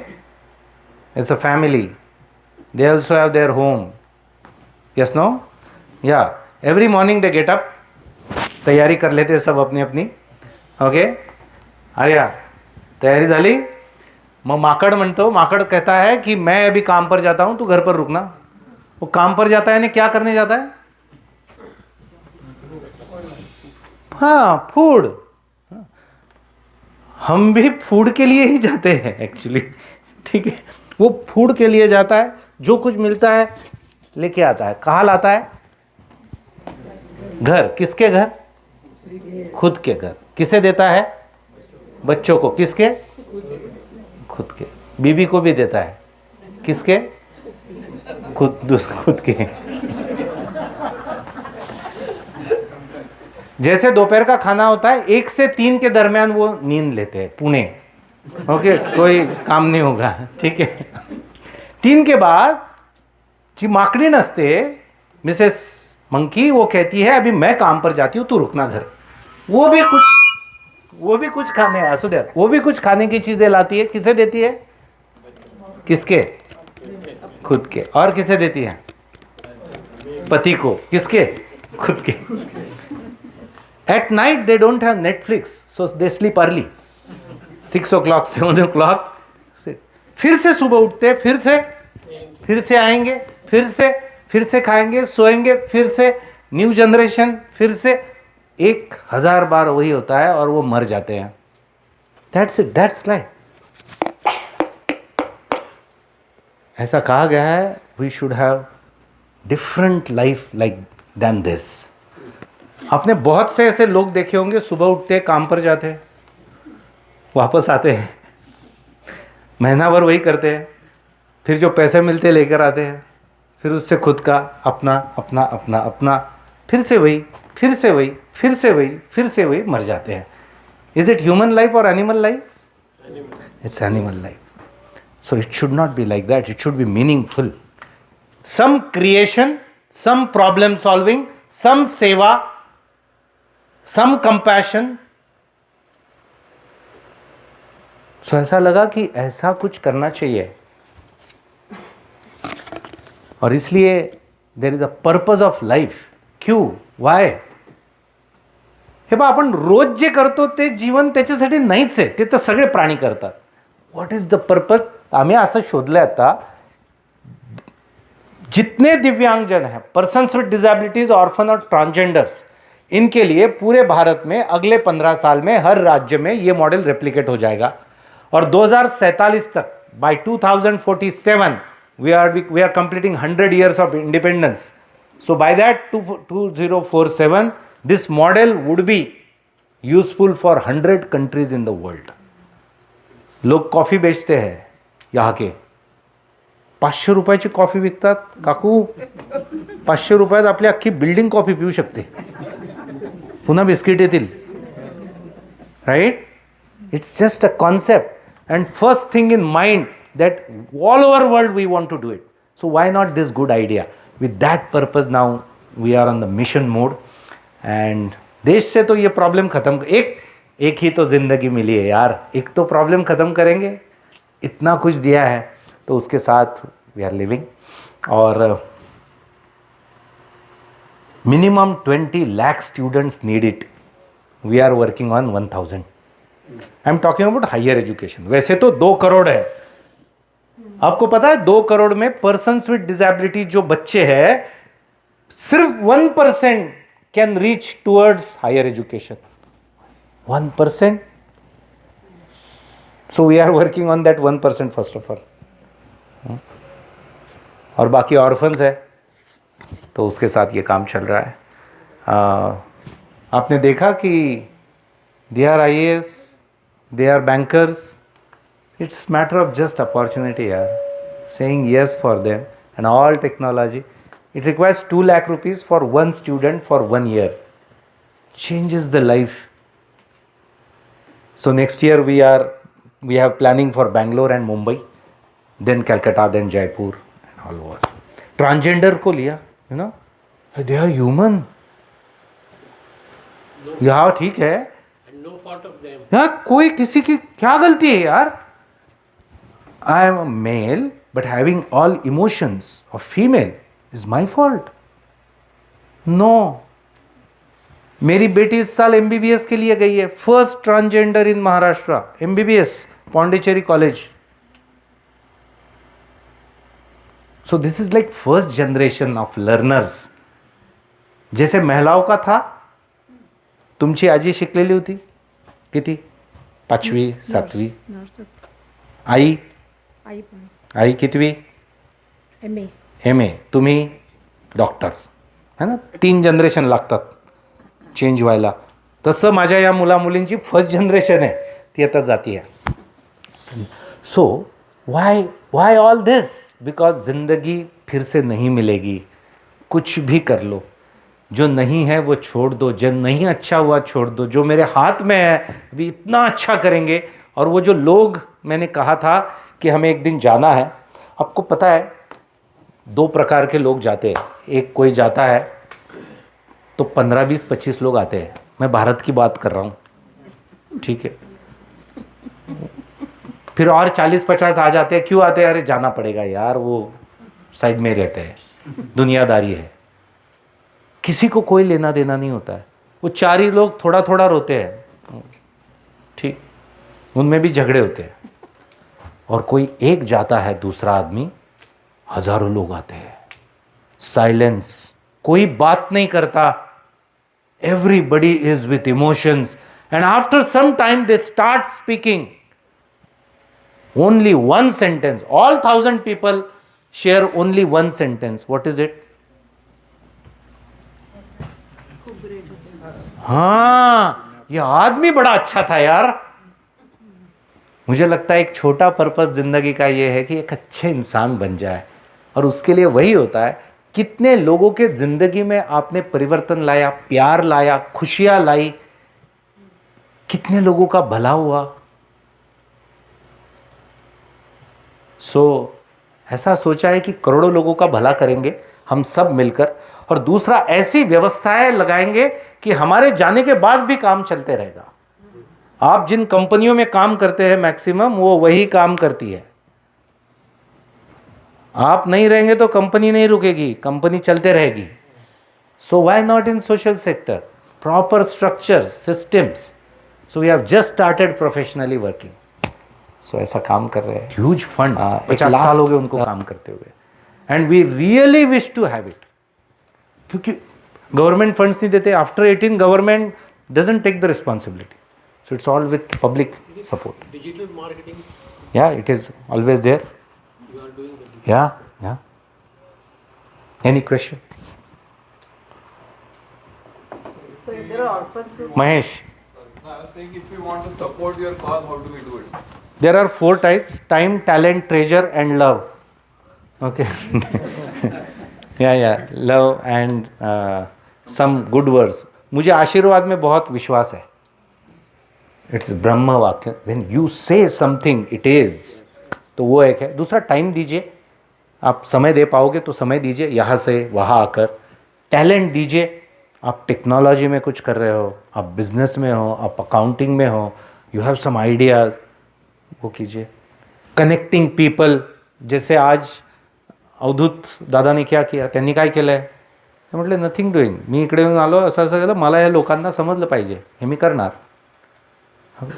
It's a family. They also have their home. Yes, no? Yeah. Every morning they get up. तैयारी कर लेते हैं सब अपनी अपनी. ओके. आर्या तैयारी झाली. मग माकड़ म्हणतो, माकड़ कहता है कि मैं अभी काम पर जाता हूं, तू घर पर रुकना. वो काम पर जाता है, क्या करने जाता है? हाँ, फूड. हम भी फूड के लिए ही जाते हैं एक्चुअली. ठीक है. वो फूड के लिए जाता है, जो कुछ मिलता है लेके आता है. कहाँ लाता है? घर. किसके घर? खुद के घर. किसे देता है? बच्चों को. किसके? खुद के. बीबी को भी देता है. किसके? खुद के. जैसे दोपहर का खाना होता है, 1 से 3 के दरमियान वो नींद लेते हैं पुणे. ओके. कोई काम नहीं होगा. ठीक है. 3 के बाद जी माकड़ी नसते, मिसेस मंकी, वो कहती है अभी मैं काम पर जाती हूँ, तू रुकना घर. वो भी कुछ खाने, असुदे, वो भी कुछ खाने की चीजें लाती है. किसे देती है? किसके? खुद के. और किसे देती है? पति को. किसके? खुद के. At night they don't have Netflix, so they sleep early. 6 o'clock 7 o'clock. फिर से सुबह उठते, फिर से आएंगे, फिर से खाएंगे, सोएंगे, फिर से न्यू जनरेशन, फिर से 1000 बार वही होता है और वो मर जाते हैं. That's it. That's life. ऐसा कहा गया है, we should have different life like then this. आपने बहुत से ऐसे लोग देखे होंगे, सुबह उठते, काम पर जाते हैं, वापस आते हैं, महीना भर वही करते हैं, फिर जो पैसे मिलते लेकर आते हैं, फिर उससे खुद का अपना अपना अपना अपना, फिर से वही, फिर से वही, फिर से वही, फिर से वही, मर जाते हैं. Is it human life or animal life? It's animal life. So it should not be like that. It should be meaningful. Some creation, some problem solving, some seva, some compassion. सो ऐसा लगा कि ऐसा कुछ करना चाहिए, और इसलिए there is a purpose of life. क्यू? वाय? हे बा, आपण रोज जे करतो ते जीवन त्याच्यासाठी नाहीच आहे, ते तर सगळे प्राणी करतात. What is the purpose? आम्ही असं शोधलं आता, जितने दिव्यांगजन हैं, पर्सन्स विद डिसेबिलिटीज, ऑर्फन और ट्रांसजेंडर्स, इनके लिए पूरे भारत में अगले 15 साल में हर राज्य में ये मॉडल रेप्लिकेट हो जाएगा. और 2047 तक, bye 2047, we are completing 100 years of independence. So by that 2047, this model would be useful for 100 countries in the world. लोग कॉफी बेचते हैं यहाँ के, 500 रुपयाची कॉफी विकतात. काकू, 500 रुपयात आपली अख्खी बिल्डिंग कॉफी पिऊ शकते, पुन्हा बिस्किट येतील. Right? It's just a concept. And first thing in mind that all over world we want to do it. So why not this good idea? With that purpose now we are on the mission mode. And देश से तो ये problem खत्म. एक ही तो ज़िंदगी मिली है यार, एक तो प्रॉब्लम ख़त्म करेंगे, इतना कुछ दिया है तो उसके साथ वी आर लिविंग। और minimum 20 lakh students need it, we are working on 1000। I am talking about higher education. वैसे तो 2 करोड़ है, आपको पता है 2 करोड़ में पर्सन्स विद डिसेबिलिटी जो बच्चे हैं, सिर्फ 1% can reach towards higher education, 1%। So we are working on that 1% first of all. और बाकी ऑर्फन्स है तो उसके साथ ये काम चल रहा है। आपने देखा कि they are IAS, they are bankers, it's matter of just opportunity यार, saying yes for them and all technology. It requires 2 lakh rupees for one student for 1 year. Changes the life. So next year we have planning for Bangalore and Mumbai, then Calcutta, then Jaipur and all over. Transgender को लिया, you know, they are human. यहाँ ठीक है, And no fault of them. यहाँ कोई किसी की क्या गलती है यार? I am a male but having all emotions of female is my fault? No. मेरी बेटी इस साल MBBS के लिए गई है, first transgender in Maharashtra, MBBS Pondicherry college. So this is like first generation of learners. जैसे महिलाओं का था, तुमची आजी शिकलेली होती किती, 5वी 7वी, आई आई कितवी, MA, तुम्ही डॉक्टर, है ना, 3 जनरेशन लागतात चेंज व्हायला। तसं माझ्या या मुलामुलींची फर्स्ट जनरेशन आहे, ती आता जाती आहे। सो वाई ऑल दिस? बिकॉज ज़िंदगी फिर से नहीं मिलेगी, कुछ भी कर लो, जो नहीं है वो छोड़ दो, जो नहीं अच्छा हुआ छोड़ दो, जो मेरे हाथ में है अभी इतना अच्छा करेंगे। और वो जो लोग, मैंने कहा था कि हमें एक दिन जाना है, आपको पता है 2 प्रकार के लोग जाते हैं। एक कोई जाता है तो 15, 20, 25 लोग आते हैं, मैं भारत की बात कर रहा हूँ, ठीक है। फिर और 40-50 आ जाते हैं, क्यों आते हैं? अरे जाना पड़ेगा यार, वो साइड में रहते हैं, दुनियादारी है, किसी को कोई लेना देना नहीं होता है। वो 4 ही लोग थोड़ा थोड़ा रोते हैं, ठीक, उनमें भी झगड़े होते हैं। और कोई एक जाता है, दूसरा आदमी, हजारों लोग आते हैं, साइलेंस, कोई बात नहीं करता, everybody is with emotions, and after some time they start speaking only one sentence. All 1000 people share only one sentence. What is it? हाँ, ये आदमी बड़ा अच्छा था यार। मुझे लगता है एक छोटा पर्पस जिंदगी का ये है कि एक अच्छे इंसान बन जाए, और उसके लिए वही होता है, कितने लोगों के जिंदगी में आपने परिवर्तन लाया, प्यार लाया, खुशियां लाई, कितने लोगों का भला हुआ। ऐसा सोचा है कि करोड़ों लोगों का भला करेंगे हम सब मिलकर, और दूसरा ऐसी व्यवस्थाएं लगाएंगे कि हमारे जाने के बाद भी काम चलते रहेगा। आप जिन कंपनियों में काम करते हैं मैक्सिमम वो वही काम करती है, आप नहीं रहेंगे तो कंपनी नहीं रुकेगी, कंपनी चलते रहेगी। So why not in social sector, proper structure, systems. So we have just started professionally working. So ऐसा काम कर रहे हैं, ह्यूज फंड, 50 साल हो गए उनको काम करते हुए, and we really wish to have it, क्योंकि गवर्नमेंट फंड्स नहीं देते। After 18 government doesn't take the responsibility, so it's all with public support. Digital marketing, या it is always there. you are doing the या any question? Mahesh, I was saying, if we want to support your cause, how do we do it? there are 4 types: time, talent, treasure and love. Okay. yeah, love and some good words. मुझे आशीर्वाद में बहुत विश्वास है। It's ब्रह्म वाक्य, when you से something it is, तो वो एक है। दूसरा, टाइम दीजिए, आप समय दे पाओगे तो समय दीजिए, यहाँ से वहाँ आकर। टैलेंट दीजिए, आप टेक्नोलॉजी में कुछ कर रहे हो, आप बिजनेस में हो, आप अकाउंटिंग में हो, यू हैव सम आइडियाज, वो कीजिए. कनेक्टिंग पीपल, जैसे आज अवधूत दादाने क्या किया, त्यांनी काय केलं आहे, ते म्हटले नथिंग डुईंग, मी इकडे येऊन आलो, असं असं केलं, मला या लोकांना समजलं पाहिजे, हे मी करणार.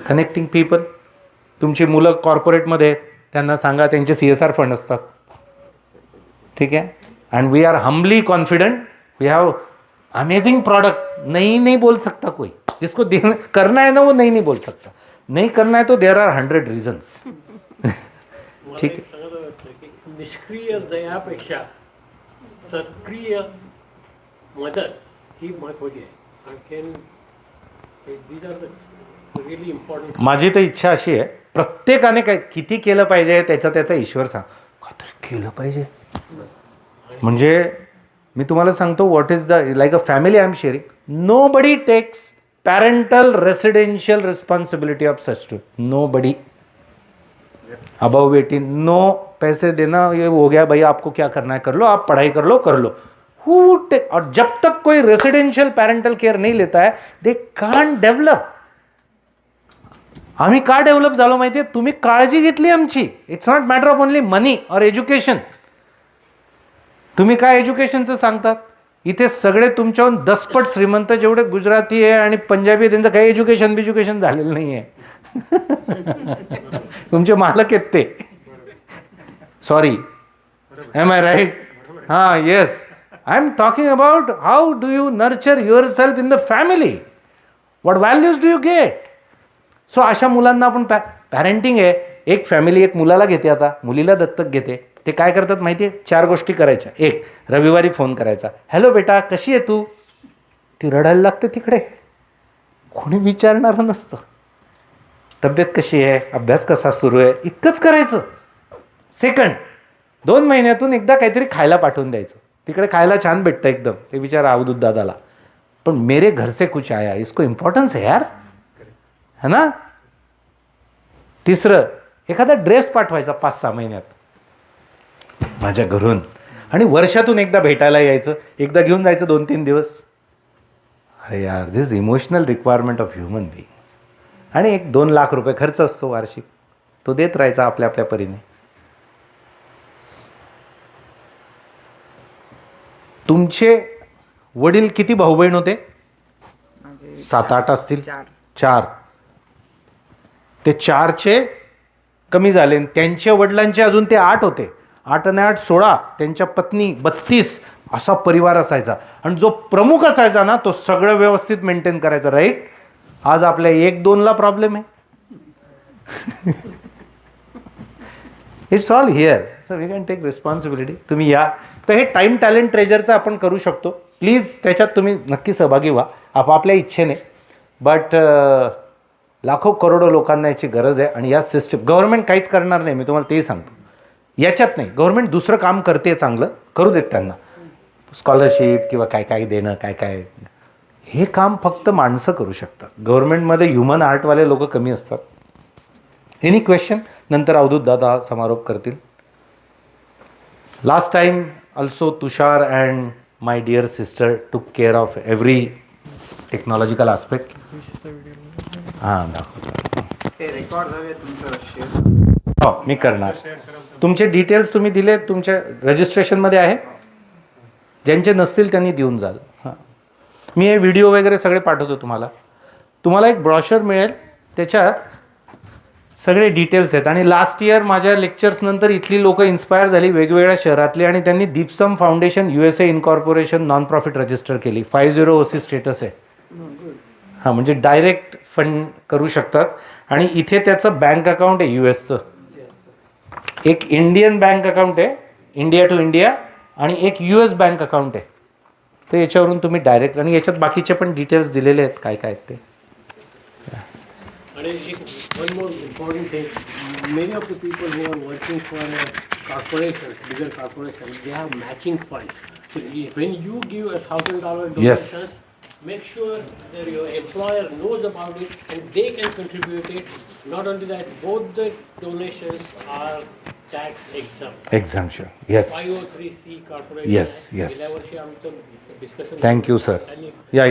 Connecting people. तुमची मुलं कॉर्पोरेटमध्ये आहेत, त्यांना सांगा त्यांचे CSR फंड असतात, ठीक है. And we are humbly confident, we have amazing product. नहीं बोल सकता कोई, जिसको करना है ना वो नहीं बोल सकता. नहीं करना है तो देर आर 100 रीजन्स. ठीक आहे. सांगत वाटतं की निष्क्रिय दयापेक्षा सक्रिय मदत ही महत्त्वाची आहे. आणखीन these are the really important. माझी तर इच्छा अशी आहे, प्रत्येकाने काय किती केलं पाहिजे त्याचा ईश्वर सांग, काहीतरी केलं पाहिजे. म्हणजे मी तुम्हाला सांगतो, what is the like a family I am sharing, nobody takes parental residential responsibility of such two, nobody above 18, no पैसे देना, ये हो गया भाई, आपको क्या करना है कर लो, आप पढ़ाई कर लो. हु टेक, और जब तक कोई रेसिडेंशियल पैरेंटल केयर नहीं लेता है, दे कांट डेव्हलप. आम्ही का डेव्हलप झालो माहिती आहे, तुम्ही काळजी घेतली आमची. It's not matter of only money और एज्युकेशन. तुम्ही काय एज्युकेशनचं सांगतात, इथे सगळे तुमच्याहून 10 पट श्रीमंत, जेवढे गुजराती आहे आणि पंजाबी आहे, त्यांचं काही एज्युकेशन झालेलं नाही आहे. तुमचे मालक आहेत ते. Sorry, am I right? हां, yes. I am talking about how do you nurture yourself in the family, what values do you get. So अशा मुलांना आपण पॅरेंटिंग आहे. एक फॅमिली एक मुलाला घेते, आता मुलीला दत्तक घेते. ते काय करतात माहिती आहे, 4 गोष्टी करायच्या. एक, रविवारी फोन करायचा, हॅलो बेटा कशी आहे तू. ती रडायला लागते तिकडे, कोणी विचारणारं नसतं. तब्येत कशी आहे, अभ्यास कसा सुरू आहे, इतकंच करायचं. सेकंड, 2 महिन्यातून एकदा काहीतरी खायला पाठवून द्यायचं. तिकडे खायला छान भेटतं एकदम, ते विचारा अवधूत दादाला, पण मेरे घर से कुछ आया, इसको इम्पॉर्टन्स है यार, है ना. तिसरं, एखादा ड्रेस पाठवायचा 5-6 महिन्यात माझ्या घरून, आणि वर्षातून एकदा भेटायला यायचं, एकदा घेऊन जायचं 2-3 दिवस. अरे यार, this emotional requirement of human beings. आणि 1-2 लाख रुपये खर्च असतो वार्षिक, तो देत राहायचा आपल्या आपल्या परीने. तुमचे वडील किती भाऊ बहीण होते? 7-8 असतील. 4. ते 4चे कमी झाले, त्यांच्या वडिलांचे अजून ते 8 होते. 8 आणि 8 16, त्यांच्या पत्नी 32, असा परिवार असायचा. आणि जो प्रमुख असायचा ना, तो सगळं व्यवस्थित मेंटेन करायचा. राईट. आज आपल्या 1-2ला प्रॉब्लेम आहे. It's all here. So we can take responsibility. तुम्ही या. तर हे टाईम टॅलेंट ट्रेजरचं आपण करू शकतो. प्लीज त्याच्यात तुम्ही नक्की सहभागी व्हा आपापल्या इच्छेने. बट लाखो करोडो लोकांना याची गरज आहे. आणि या सिस्टम, गव्हर्नमेंट काहीच करणार नाही, मी तुम्हाला तेही सांगतो. याच्यात नाही, गव्हर्नमेंट दुसरं काम करते चांगलं, करू देत त्यांना. स्कॉलरशिप किंवा काय काय देणं, काय काय, हे काम फक्त माणसं करू शकतात. गव्हर्नमेंटमध्ये ह्युमन आर्टवाले लोक कमी असतात. Any question? नंतर अवधूत दादा समारोप करतील. Last time also Tushar and my dear sister took care of every technological aspect. हां, हो, मी करणार. तुमचे डिटेल्स तुम्ही दिले, तुमच्या रजिस्ट्रेशनमध्ये आहे. ज्यांचे नसतील त्यांनी देऊन जाल. हां, मी हे व्हिडिओ वगैरे सगळे पाठवतो तुम्हाला. तुम्हाला एक ब्रॉशर मिळेल, त्याच्यात सगळे डिटेल्स आहेत. आणि लास्ट इयर माझ्या लेक्चर्सनंतर इथली लोकं इन्स्पायर झाली, वेगवेगळ्या शहरातली, आणि त्यांनी Deepsam foundation USA incorporation non profit register केली. 50 OC स्टेटस आहे. हां, म्हणजे डायरेक्ट फंड करू शकतात. आणि इथे त्याचं बँक अकाउंट आहे USचं. एक इंडियन बँक अकाउंट आहे, इंडिया टू इंडिया, आणि एक US बँक अकाउंट आहे. तर याच्यावरून तुम्ही डायरेक्ट, आणि याच्यात बाकीचे पण डिटेल्स दिलेले आहेत काय काय ते. And one more important thing, many of the people who are working for corporations, bigger corporations, they have matching funds. So when you give $1,000 donations, make sure that your employer knows about it and they can contribute it. Not only that, both the donations are tax exempt. एक्झाम्शन. Yes. 503C corporation. Yes, yes. गेल्या वर्षी आमचं discussion. Thank you sir. या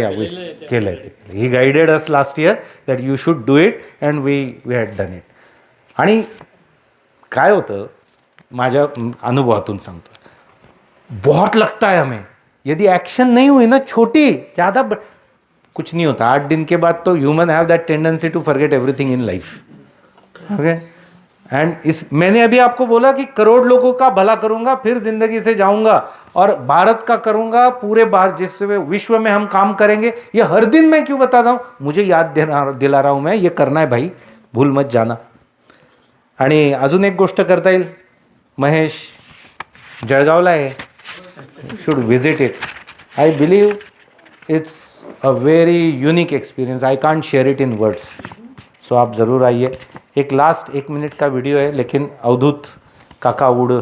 केलं आहे ते. He guided us last year that you should do it and we had done it. आणि काय होतं, माझ्या अनुभवातून सांगतो, बहुत लगता है हमें, यदि एक्शन नहीं हुई ना छोटी ज़्यादा कुछ नहीं होता. 8 दिन के बाद तो human have that tendency to forget everything in life. Okay. And मैंने अभी आपको बोला कि करोड़ लोगों का भला करूंगा, फिर जिंदगी से जाऊंगा और भारत का करूंगा, पूरे भारत जिस विश्व में हम काम करेंगे. ये हर दिन मैं क्यों बताता हूँ, मुझे याद दिला रहा हूँ मैं, ये करना है भाई, भूल मत जाना. आणि अजून एक गोष्ट करता येईल, महेश जळगावला आहे, should visit it. I believe it's a very unique experience. I can't share it in words. So आप ज़रूर आइए. एक लास्ट 1 मिनट का वीडियो है, लेकिन अवधूत काका would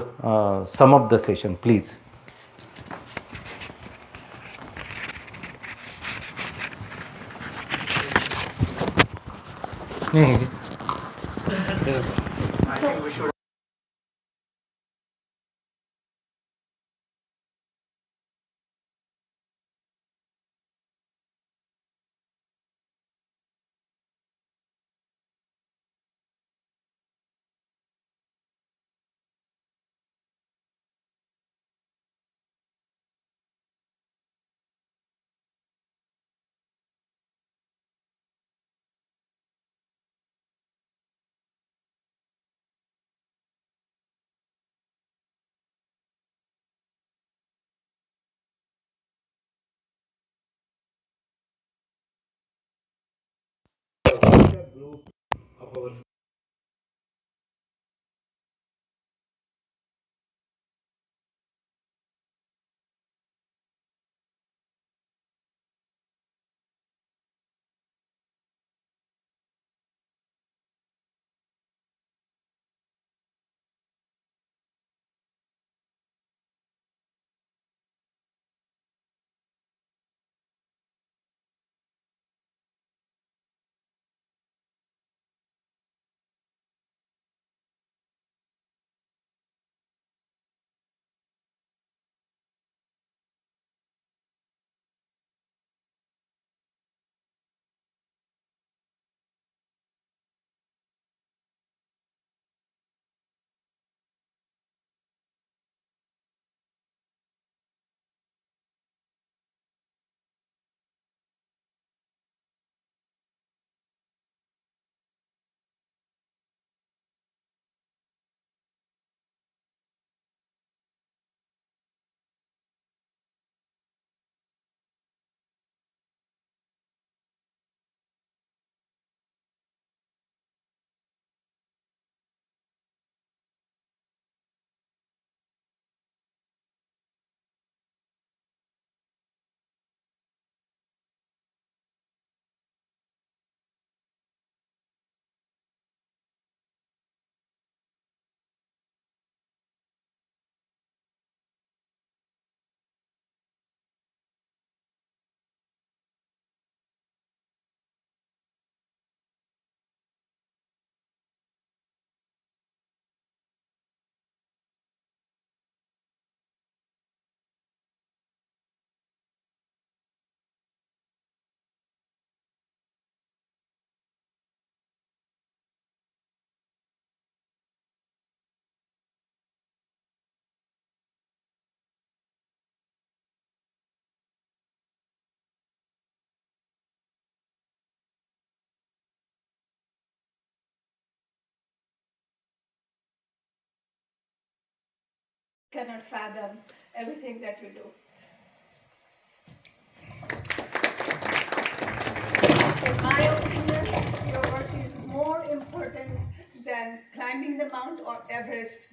sum up the session please. Cannot fathom everything that you do. In my opinion, your work is more important than climbing the mount or Everest